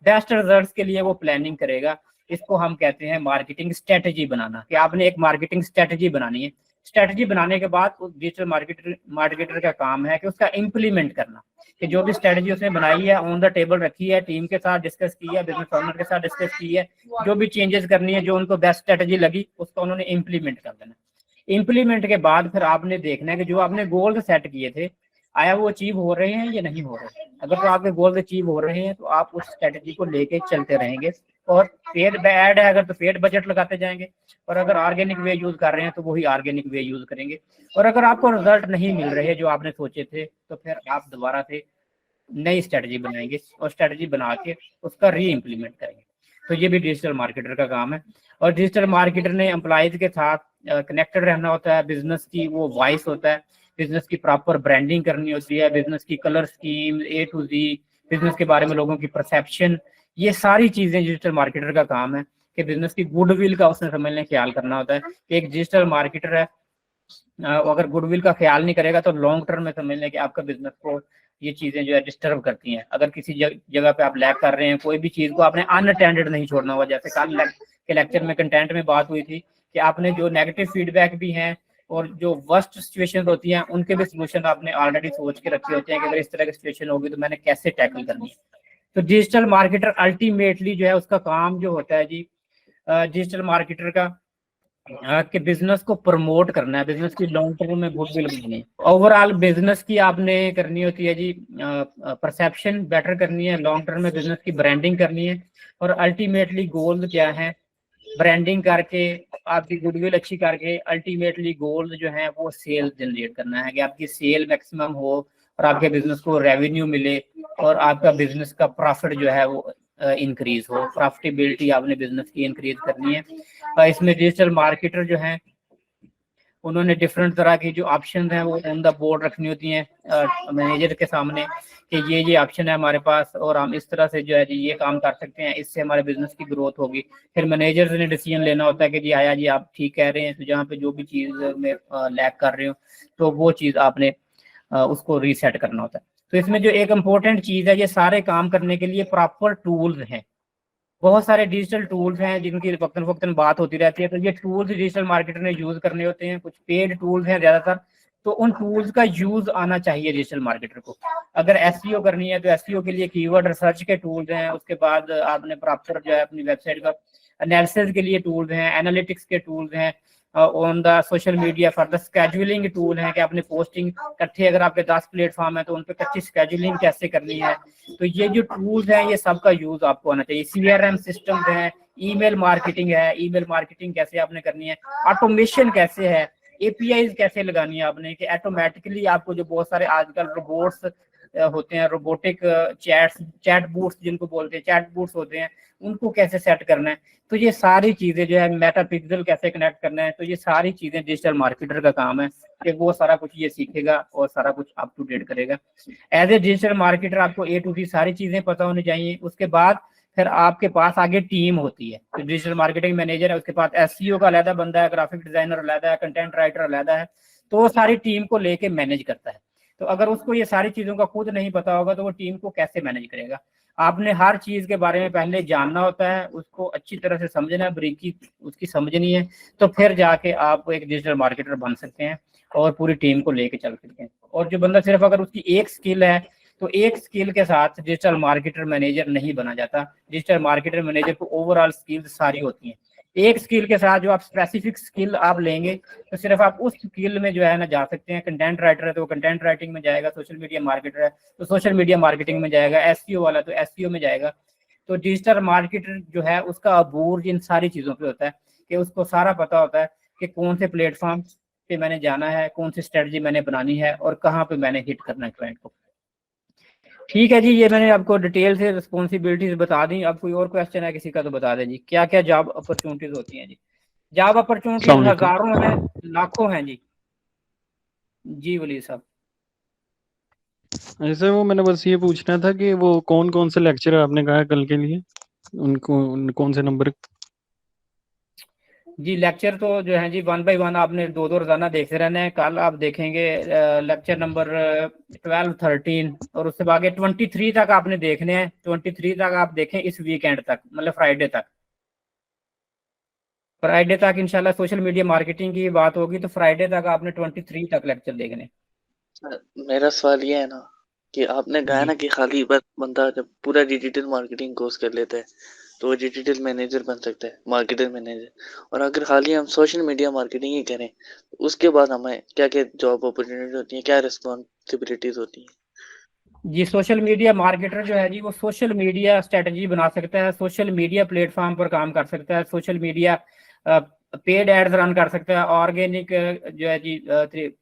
बेस्ट रिजल्ट्स के लिए वो प्लानिंग करेगा। इसको हम कहते हैं मार्केटिंग स्ट्रेटजी बनाना, कि आपने एक मार्केटिंग स्ट्रेटजी बनानी है। स्ट्रेटजी बनाने के बाद उस डिजिटल मार्केटर का काम है कि उसका इम्प्लीमेंट करना, कि जो भी स्ट्रेटजी उसने बनाई है ऑन द टेबल रखी है, टीम के साथ डिस्कस की है, बिजनेस ओनर के साथ डिस्कस की है, जो भी चेंजेस करनी है, जो उनको बेस्ट स्ट्रेटजी लगी, उसको उन्होंने इम्प्लीमेंट कर देना। इम्प्लीमेंट के बाद फिर आपने देखना है कि जो आपने गोल्स सेट किए थे, आया वो अचीव हो रहे हैं या नहीं हो रहे। अगर तो आपके गोल्स अचीव हो रहे हैं तो आप उस स्ट्रेटजी को लेके चलते रहेंगे, और पेड ऐड है अगर तो पेड बजट लगाते जाएंगे, और अगर ऑर्गेनिक वे यूज कर रहे हैं तो वही ऑर्गेनिक वे यूज करेंगे। और अगर आपको रिजल्ट नहीं मिल रहे जो आपने सोचे थे, तो फिर आप दोबारा से नई स्ट्रेटजी बनाएंगे और स्ट्रेटजी बना के उसका री इम्प्लीमेंट करेंगे। तो ये भी डिजिटल मार्केटर का काम है। और डिजिटल मार्केटर ने एम्प्लॉयज के साथ कनेक्टेड रहना होता है, बिजनेस की वो वॉइस होता है, बिजनेस की प्रॉपर ब्रांडिंग करनी होती है, बिजनेस की colour scheme A to Z, business के बारे में लोगों की परसेप्शन, ये सारी चीजें डिजिटल मार्केटर का काम है। कि बिजनेस की गुडविल का उसने समझने ख्याल करना होता है कि एक डिजिटल मार्केटर है, अगर गुडविल का ख्याल नहीं करेगा तो लॉन्ग टर्म में समझ लें कि आपका बिजनेस को ये चीजें जो है डिस्टर्ब करती हैं। अगर किसी जगह पे आप लैग कर रहे हैं, कोई भी चीज को आपने अनअटेंडेड नहीं छोड़ना होगा। जैसे कल के लेक्चर में कंटेंट में बात हुई थी कि आपने जो नेगेटिव फीडबैक भी हैं और जो वर्स्ट सिचुएशन होती हैं उनके भी सोल्यूशन आपने ऑलरेडी सोच के रखे होते हैं कि अगर इस तरह की सिचुएशन होगी तो मैंने कैसे टैकल करनी है। तो डिजिटल मार्केटर अल्टीमेटली जो है उसका काम जो होता है जी, डिजिटल मार्केटर का कि बिजनेस को प्रमोट करना है, बिजनेस की लॉन्ग टर्म में गुडविल बनानी है, ओवरऑल बिजनेस की आपने करनी होती है जी, परसेप्शन बेटर करनी है, लॉन्ग टर्म में बिजनेस की ब्रांडिंग करनी है, और अल्टीमेटली गोल क्या है, ब्रांडिंग करके आपकी गुडविल अच्छी करके अल्टीमेटली गोल जो है वो सेल जनरेट करना है कि आपकी सेल मैक्सिमम हो और आपके बिजनेस को रेवेन्यू मिले और आपका बिजनेस का प्रॉफिट जो है वो इंक्रीज हो, प्रॉफिटेबिलिटी आपने बिजनेस की इंक्रीज करनी है। इसमें डिजिटल मार्केटर जो है उन्होंने डिफरेंट तरह की जो ऑप्शन है वो ऑन द बोर्ड रखनी होती हैं मैनेजर के सामने कि ये ऑप्शन है हमारे पास और हम इस तरह से जो है ये काम कर सकते हैं, इससे हमारे बिजनेस की ग्रोथ होगी। फिर मैनेजर ने डिसीजन लेना होता है कि जी आया जी आप ठीक कह रहे हैं, तो जहाँ पे जो भी चीज़ में लैक कर रहे हो तो वो चीज़ आपने उसको रीसेट करना होता है। तो इसमें जो एक इम्पोर्टेंट चीज़ है, ये सारे काम करने के लिए प्रॉपर टूल्स हैं, बहुत सारे डिजिटल टूल्स हैं जिनकी वक्तन वक्तन बात होती रहती है। तो ये टूल्स डिजिटल मार्केटर ने यूज करने होते हैं, कुछ पेड टूल्स हैं ज्यादातर, तो उन टूल्स का यूज आना चाहिए डिजिटल मार्केटर को। अगर एसईओ करनी है तो एसईओ के लिए कीवर्ड रिसर्च के टूल्स हैं, उसके बाद आपने प्रॉपर जो है अपनी वेबसाइट का एनालिसिस के लिए टूल्स हैं, एनालिटिक्स के टूल्स हैं, on the social media for the scheduling tool है कि आपने पोस्टिंग इकट्ठे अगर आपके 10 प्लेटफॉर्म है तो उन पर कच्ची स्केड्यूलिंग कैसे करनी है। तो ये जो टूल्स हैं ये सबका यूज आपको आना चाहिए। सीआरएम सिस्टम है, ईमेल मार्केटिंग है, ईमेल मार्केटिंग कैसे आपने करनी है, ऑटोमेशन कैसे है, एपीआई कैसे लगानी है आपने कि ऑटोमेटिकली आपको जो बहुत सारे आजकल रोबोट्स होते हैं, रोबोटिक चैट बूट्स जिनको बोलते हैं, चैट बूट्स होते हैं, उनको कैसे सेट करना है। तो ये सारी चीजें जो है, मेटा पिक्सल कैसे कनेक्ट करना है, तो ये सारी चीजें डिजिटल मार्केटर का काम है कि वो सारा कुछ ये सीखेगा और सारा कुछ अप टू डेट करेगा। एज ए डिजिटल मार्केटर आपको ए टू ज़ेड सारी चीजें पता होनी चाहिए। उसके बाद फिर आपके पास आगे टीम होती है, तो डिजिटल मार्केटिंग मैनेजर है, उसके पास एसईओ का अलग बंदा है, ग्राफिक डिजाइनर अलग है, कंटेंट राइटर अलग है, तो वो सारी टीम को लेके मैनेज करता है। तो अगर उसको ये सारी चीजों का खुद नहीं पता होगा तो वो टीम को कैसे मैनेज करेगा। आपने हर चीज के बारे में पहले जानना होता है, उसको अच्छी तरह से समझना है, बारीकी उसकी समझनी है, तो फिर जाके आप एक डिजिटल मार्केटर बन सकते हैं और पूरी टीम को लेके चल सकते हैं। और जो बंदा सिर्फ अगर उसकी एक स्किल है तो एक स्किल के साथ डिजिटल मार्केटर मैनेजर नहीं बना जाता। डिजिटल मार्केटर मैनेजर को ओवरऑल स्किल्स सारी होती हैं। एक स्किल के साथ जो आप स्पेसिफिक स्किल आप लेंगे तो सिर्फ आप उस स्किल में जो है ना जा सकते हैं। कंटेंट राइटर है तो वो कंटेंट राइटिंग में जाएगा, सोशल मीडिया मार्केटर है तो सोशल मीडिया मार्केटिंग में जाएगा, एसईओ वाला तो एसईओ में जाएगा। तो डिजिटल मार्केटर जो है उसका अबूर इन सारी चीज़ों पे होता है कि उसको सारा पता होता है कि कौन से प्लेटफॉर्म पे मैंने जाना है, कौन सी स्ट्रेटजी मैंने बनानी है और कहाँ पे मैंने हिट करना है क्लाइंट को। ठीक है जी, ये मैंने आपको डिटेल से रिस्पॉन्सिबिलिटीज बता दी। अब कोई और क्वेश्चन है किसी का तो बता दें जी, क्या क्या जॉब अपॉर्चुनिटीज होती हैं जी। जॉब अपॉर्चुनिटीज हजारों हैं, लाखों हैं जी। जी वली साहब। ऐसे वो मैंने बस ये पूछना था कि वो कौन कौन से लेक्चर आपने कहा कल के लिए, उनको कौन से नंबर? जी लेक्चर तो जो है जी 1 बाय 1 आपने 2 रोजाना देखते रहना है। कल आप देखेंगे लेक्चर नंबर 12, 13 और उससे आगे 23 तक आपने देखने हैं। 23 तक आप देखें इस वीकेंड तक, मतलब फ्राइडे तक। फ्राइडे तक इंशाल्लाह सोशल मीडिया मार्केटिंग की बात होगी, तो फ्राइडे तक आपने 23 तक लेक्चर देखने। मेरा सवाल ये है ना कि आपने कहा ना कि खाली बस बंदा जब पूरा डिजिटल मार्केटिंग कोर्स कर लेता है तो वो डिजिटल मैनेजर बन सकता है, मार्केटर मैनेजर। और अगर खाली हम सोशल मीडिया मार्केटिंग ही करें तो उसके बाद हमें क्या क्या जॉब अपॉर्चुनिटी होती है, क्या रिस्पॉन्सिबिलिटीज होती हैं? जी सोशल मीडिया मार्केटर जो है जी वो सोशल मीडिया स्ट्रेटजी बना सकता है, सोशल मीडिया प्लेटफॉर्म पर काम कर सकता है, social media paid ads run कर सकता है, ऑर्गेनिक जो है जी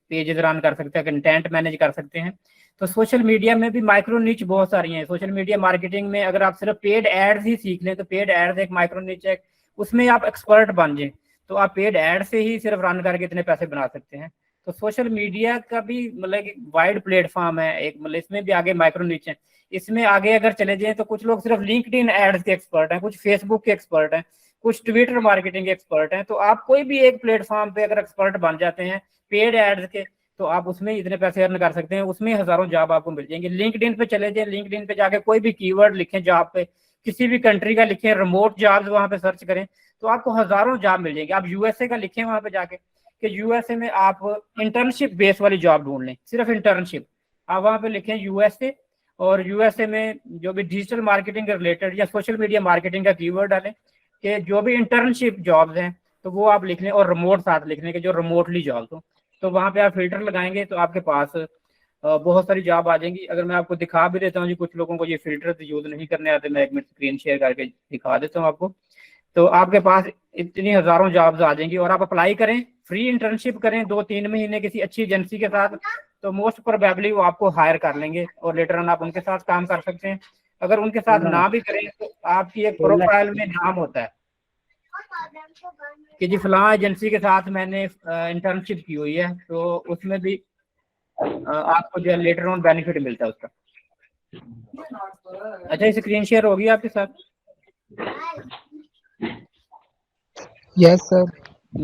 पेजेस रन कर सकता है, कंटेंट मैनेज कर सकते हैं। तो सोशल मीडिया में भी माइक्रो निच बहुत सारी हैं। सोशल मीडिया मार्केटिंग में अगर आप सिर्फ पेड एड्स ही सीख लें तो पेड एड्स एक माइक्रो निच है, उसमें आप एक्सपर्ट बन जाए तो आप पेड एड से ही सिर्फ रन करके इतने पैसे बना सकते हैं। तो सोशल मीडिया का भी मतलब एक वाइड प्लेटफॉर्म है, एक मतलब इसमें भी आगे माइक्रो निच है। इसमें आगे अगर चले जाएं तो कुछ लोग सिर्फ लिंक्डइन एड्स के एक्सपर्ट हैं, कुछ फेसबुक के एक्सपर्ट हैं, कुछ ट्विटर मार्केटिंग के एक्सपर्ट हैं। तो आप कोई भी एक प्लेटफॉर्म पे अगर एक्सपर्ट बन जाते हैं पेड एड्स के तो आप उसमें इतने पैसे अर्न कर सकते हैं, उसमें हजारों जॉब आपको मिल जाएंगे। लिंक्डइन पे चले जाएं, लिंक्डइन पे जाके कोई भी कीवर्ड लिखें जॉब पे, किसी भी कंट्री का लिखें, रिमोट जॉब्स वहां पे सर्च करें तो आपको हजारों जॉब मिल जाएंगे। आप यूएसए का लिखें वहां पे जाके, कि यूएसए में आप इंटर्नशिप बेस वाली जॉब ढूंढ लें, सिर्फ इंटर्नशिप। आप वहाँ पे लिखें यूएसए, और यूएसए में जो भी डिजिटल मार्केटिंग के रिलेटेड या सोशल मीडिया मार्केटिंग का कीवर्ड डालें कि जो भी इंटर्नशिप जॉब्स हैं तो वो आप लिख लें, और रिमोट साथ लिख लें कि जो रिमोटली जॉब्स हो। तो वहाँ पे आप फिल्टर लगाएंगे तो आपके पास बहुत सारी जॉब आ जाएंगी। अगर मैं आपको दिखा भी देता हूँ जी, कुछ लोगों को ये फिल्टर तो यूज नहीं करने आते, मैं एक मिनट स्क्रीन शेयर करके दिखा देता हूँ आपको। तो आपके पास इतनी हजारों जॉब्स आ जाएंगी, और आप अप्लाई करें, फ्री इंटर्नशिप करें 2-3 महीने किसी अच्छी एजेंसी के साथ, तो मोस्ट प्रोबेबली वो आपको हायर कर लेंगे और लेटर ऑन आप उनके साथ काम कर सकते हैं। अगर उनके साथ ना भी करें तो आपकी एक प्रोफाइल में नाम होता है कि जी फलां एजेंसी के साथ मैंने इंटर्नशिप की हुई है, तो उसमें भी आपको जो है लेटर ऑन बेनिफिट मिलता है उसका। अच्छा, स्क्रीन शेयर होगी आपके साथ? Yes sir.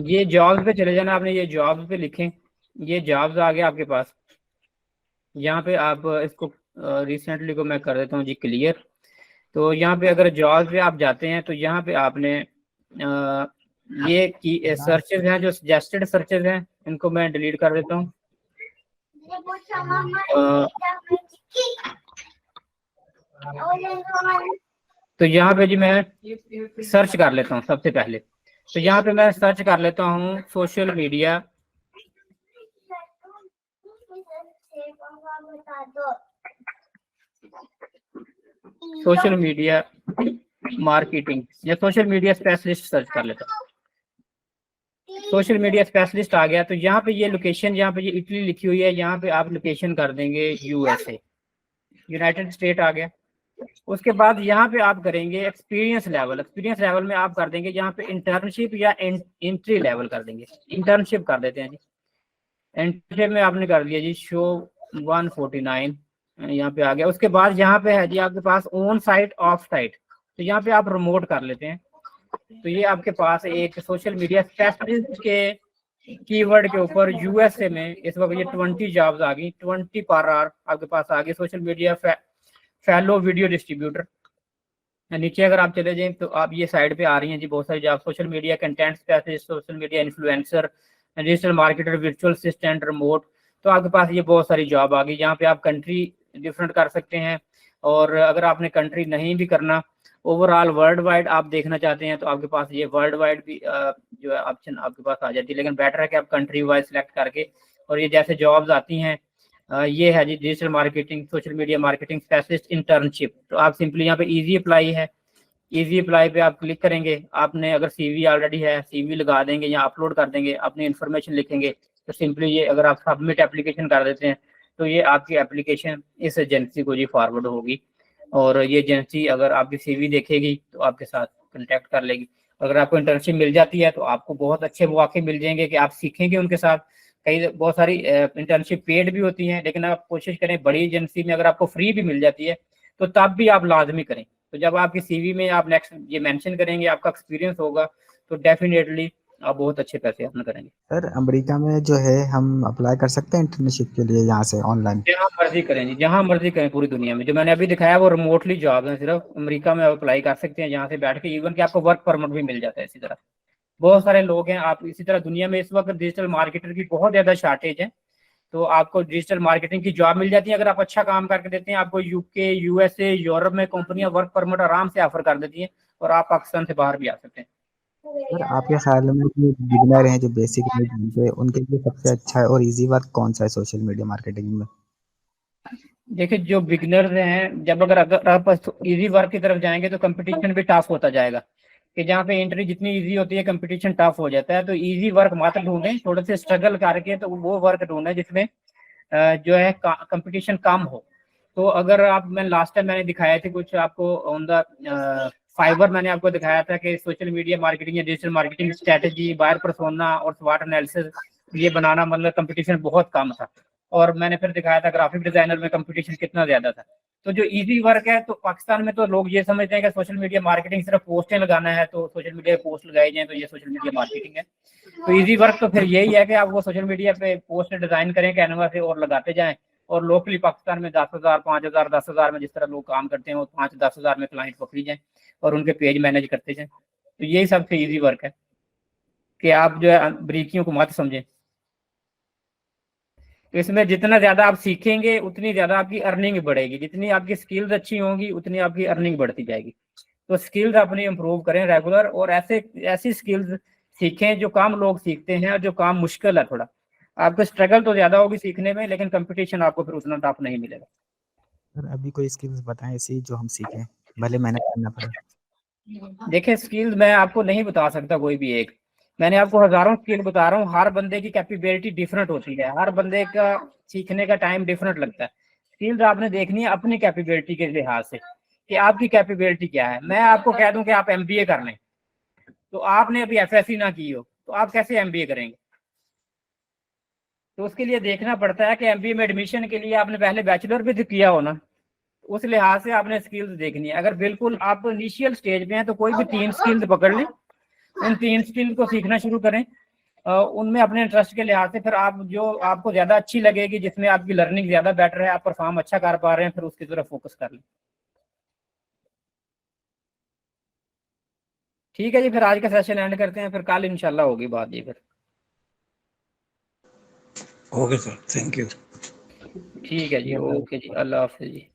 ये जॉब्स पे चले जाना आपने, ये जॉब्स पे लिखें, ये जॉब्स आ गए आपके पास। यहाँ पे आप इसको रिसेंटली को मैं कर देता हूँ जी क्लियर। तो यहाँ पे अगर जॉब्स पे आप जाते हैं तो यहाँ पे आपने ये की सर्चेज हैं जो सजेस्टेड सर्चेज हैं, इनको मैं डिलीट कर देता हूँ। तो यहाँ पे जी मैं सर्च कर लेता हूँ सबसे पहले। तो यहाँ पे मैं सर्च कर लेता हूँ सोशल मीडिया मार्केटिंग या सोशल मीडिया स्पेशलिस्ट सर्च कर लेता हूँ। सोशल मीडिया स्पेशलिस्ट आ गया। तो यहाँ पे ये लोकेशन, यहाँ पे ये इटली लिखी हुई है, यहाँ पे आप लोकेशन कर देंगे यूएसए, यूनाइटेड स्टेट आ गया। उसके बाद यहाँ पे आप करेंगे एक्सपीरियंस लेवल। एक्सपीरियंस लेवल में आप कर देंगे यहाँ पे इंटर्नशिप या एंट्री लेवल कर देंगे। इंटर्नशिप कर देते हैं जी। इंटर्नशिप में आपने कर दिया जी शो 149, यहाँ पे आ गया। उसके बाद यहाँ पे है जी आपके pass on site of site, तो यहाँ पे आप रिमोट कर लेते हैं। तो ये आपके पास एक सोशल मीडिया स्पेशलिस्ट के कीवर्ड के ऊपर यूएसए में इस वक्त ये 20 जॉब्स आ गई, 20 पर आवर आपके पास आ गई। सोशल मीडिया फैलो वीडियो डिस्ट्रीब्यूटर, नीचे अगर आप चले जाएं तो आप ये साइड पे आ रही हैं जी बहुत सारी job. Social media content specialist, social media influencer, digital marketer, virtual assistant, remote. तो आपके पास ये बहुत सारी जॉब आ गई। यहाँ पे आप कंट्री डिफरेंट कर सकते हैं, और अगर आपने कंट्री नहीं भी करना, ओवरऑल वर्ल्ड वाइड आप देखना चाहते हैं तो आपके पास ये वर्ल्ड वाइड भी जो है ऑप्शन आपके पास आ जाती है। लेकिन बेटर है कि आप कंट्री वाइज सिलेक्ट करके, और ये जैसे जॉब्स आती हैं ये है जी digital marketing, social media marketing specialist, internship. तो आप सिंपली यहाँ पे इजी अप्लाई है, इजी अप्लाई पे आप क्लिक करेंगे। आपने अगर सीवी ऑलरेडी है, सीवी लगा देंगे या अपलोड कर देंगे, अपनी इन्फॉर्मेशन लिखेंगे। तो सिंपली ये अगर आप सबमिट एप्लीकेशन कर देते हैं तो ये आपकी एप्लीकेशन इस एजेंसी को जी फॉरवर्ड होगी, और ये एजेंसी अगर आपकी सीवी देखेगी तो आपके साथ कांटेक्ट कर लेगी। अगर आपको इंटर्नशिप मिल जाती है तो आपको बहुत अच्छे मौके मिल जाएंगे कि आप सीखेंगे उनके साथ। कई बहुत सारी इंटर्नशिप पेड भी होती हैं, लेकिन आप कोशिश करें बड़ी एजेंसी में अगर आपको फ्री भी मिल जाती है तो तब भी आप लाजमी करें। तो जब आपकी सीवी में आप नेक्स्ट ये मेंशन करेंगे आपका एक्सपीरियंस होगा तो डेफिनेटली आप बहुत अच्छे पैसे अर्न करेंगे। सर अमेरिका में जो है हम अप्लाई कर सकते हैं इंटर्नशिप के लिए यहाँ से ऑनलाइन? जहाँ मर्जी करें जी, जहाँ मर्जी करें पूरी दुनिया में। जो मैंने अभी दिखाया वो रिमोटली जॉब है, सिर्फ अमेरिका में आप अप्लाई कर सकते हैं यहाँ से बैठ के। इवन कि आपको वर्क परमिट भी मिल जाता है। इसी तरह बहुत सारे लोग हैं। आप इसी तरह दुनिया में इस वक्त डिजिटल मार्केटर की बहुत ज्यादा शॉर्टेज है, तो आपको डिजिटल मार्केटिंग की जॉब मिल जाती है। अगर आप अच्छा काम करके देते हैं, आपको यूके, यूएसए, यूरोप में कंपनियां वर्क परमिट आराम से ऑफर कर देती हैं, और आप पाकिस्तान से बाहर भी आ सकते हैं। सर आपके ख्याल में जो बिगिनर हैं, जो बेसिक नहीं जानते, उनके लिए सबसे अच्छा है और इजी वर्क कौन सा है सोशल मीडिया मार्केटिंग में? देखिए जो बिगिनर्स हैं, जब अगर आप इजी वर्क की तरफ जाएंगे तो कंपटीशन भी टफ होता जाएगा, कि जहाँ पे एंट्री जितनी इजी होती है कंपटीशन टफ हो जाता है। तो इजी वर्क मत ढूंढें, थोड़े से स्ट्रगल करके तो वो वर्क ढूंढें जिसमें जो है कंपटीशन कम हो। तो अगर आप, मैं लास्ट टाइम मैंने दिखाया थे कुछ आपको ऑन द फाइबर, मैंने आपको दिखाया था कि सोशल मीडिया मार्केटिंग या digital marketing strategy, buyer persona और स्वाट एनालिसिस ये बनाना, मतलब कंपटीशन बहुत कम था। और मैंने फिर दिखाया था ग्राफिक डिजाइनर में कंपटीशन कितना ज्यादा था। तो जो इजी वर्क है, तो पाकिस्तान में तो लोग ये समझते हैं कि सोशल मीडिया मार्केटिंग सिर्फ पोस्टें लगाना है, तो सोशल मीडिया पे पोस्ट लगाई जाए तो ये सोशल मीडिया मार्केटिंग है। तो इजी वर्क तो फिर यही है कि आप वो सोशल मीडिया पे पोस्ट डिजाइन करें कैनवा से और लगाते जाएं, और लोकली पाकिस्तान में 10,000, 5,000, 10,000 में जिस तरह लोग काम करते हैं वो 5-10,000 में क्लाइंट पकड़ी जाए और उनके पेज मैनेज करते जाएं। तो यही सबसे इजी वर्क है। कि आप जो है बारीकियों को मत समझें। तो इसमें जितना ज्यादा आप सीखेंगे उतनी ज्यादा आपकी अर्निंग बढ़ेगी, जितनी आपकी स्किल्स अच्छी होंगी उतनी आपकी अर्निंग बढ़ती जाएगी। तो स्किल्स अपनी इंप्रूव करें रेगुलर, और ऐसी स्किल्स सीखें जो काम लोग सीखते हैं और जो काम मुश्किल है थोड़ा। आपको स्ट्रगल तो ज्यादा होगी सीखने में, लेकिन कंपटीशन आपको फिर उतना टफ नहीं मिलेगा। सर अभी कोई स्किल्स बताएं ऐसी जो हम सीखें, भले मेहनत करना पड़े। देखिए स्किल्स मैं आपको नहीं बता सकता कोई भी एक, मैंने आपको हजारों स्किल बता रहा हूँ। हर बंदे की कैपेबिलिटी डिफरेंट होती है, हर बंदे का सीखने का टाइम डिफरेंट लगता है। स्किल्स आपने देखनी है अपनी कैपेबिलिटी के लिहाज से कि आपकी कैपेबिलिटी क्या है। मैं आपको कह दूं कि आप एमबीए कर लें, तो आपने अभी एफएससी ना की हो तो आप कैसे एमबीए करेंगे? तो उसके लिए देखना पड़ता है कि एमबीए में एडमिशन के लिए आपने पहले बैचलर भी तो किया हो ना, उस लिहाज से आपने स्किल्स देखनी है। अगर बिल्कुल आप इनिशियल स्टेज पे हैं तो कोई भी 3 स्किल्स पकड़ लें, उन 3 स्किल्स को सीखना शुरू करें, उनमें अपने इंटरेस्ट के लिहाज से। फिर आप जो आपको ज्यादा अच्छी लगेगी, जिसमें आपकी लर्निंग ज्यादा बेटर है, आप परफॉर्म अच्छा कर पा रहे हैं, फिर उसकी तरफ फोकस कर लें। ठीक है जी, फिर आज का सेशन एंड करते हैं, फिर कल इंशाल्लाह होगी बात जी फिर। Okay sir, thank you. ठीक है जी, ओके जी, अल्लाह हाफिज़ जी।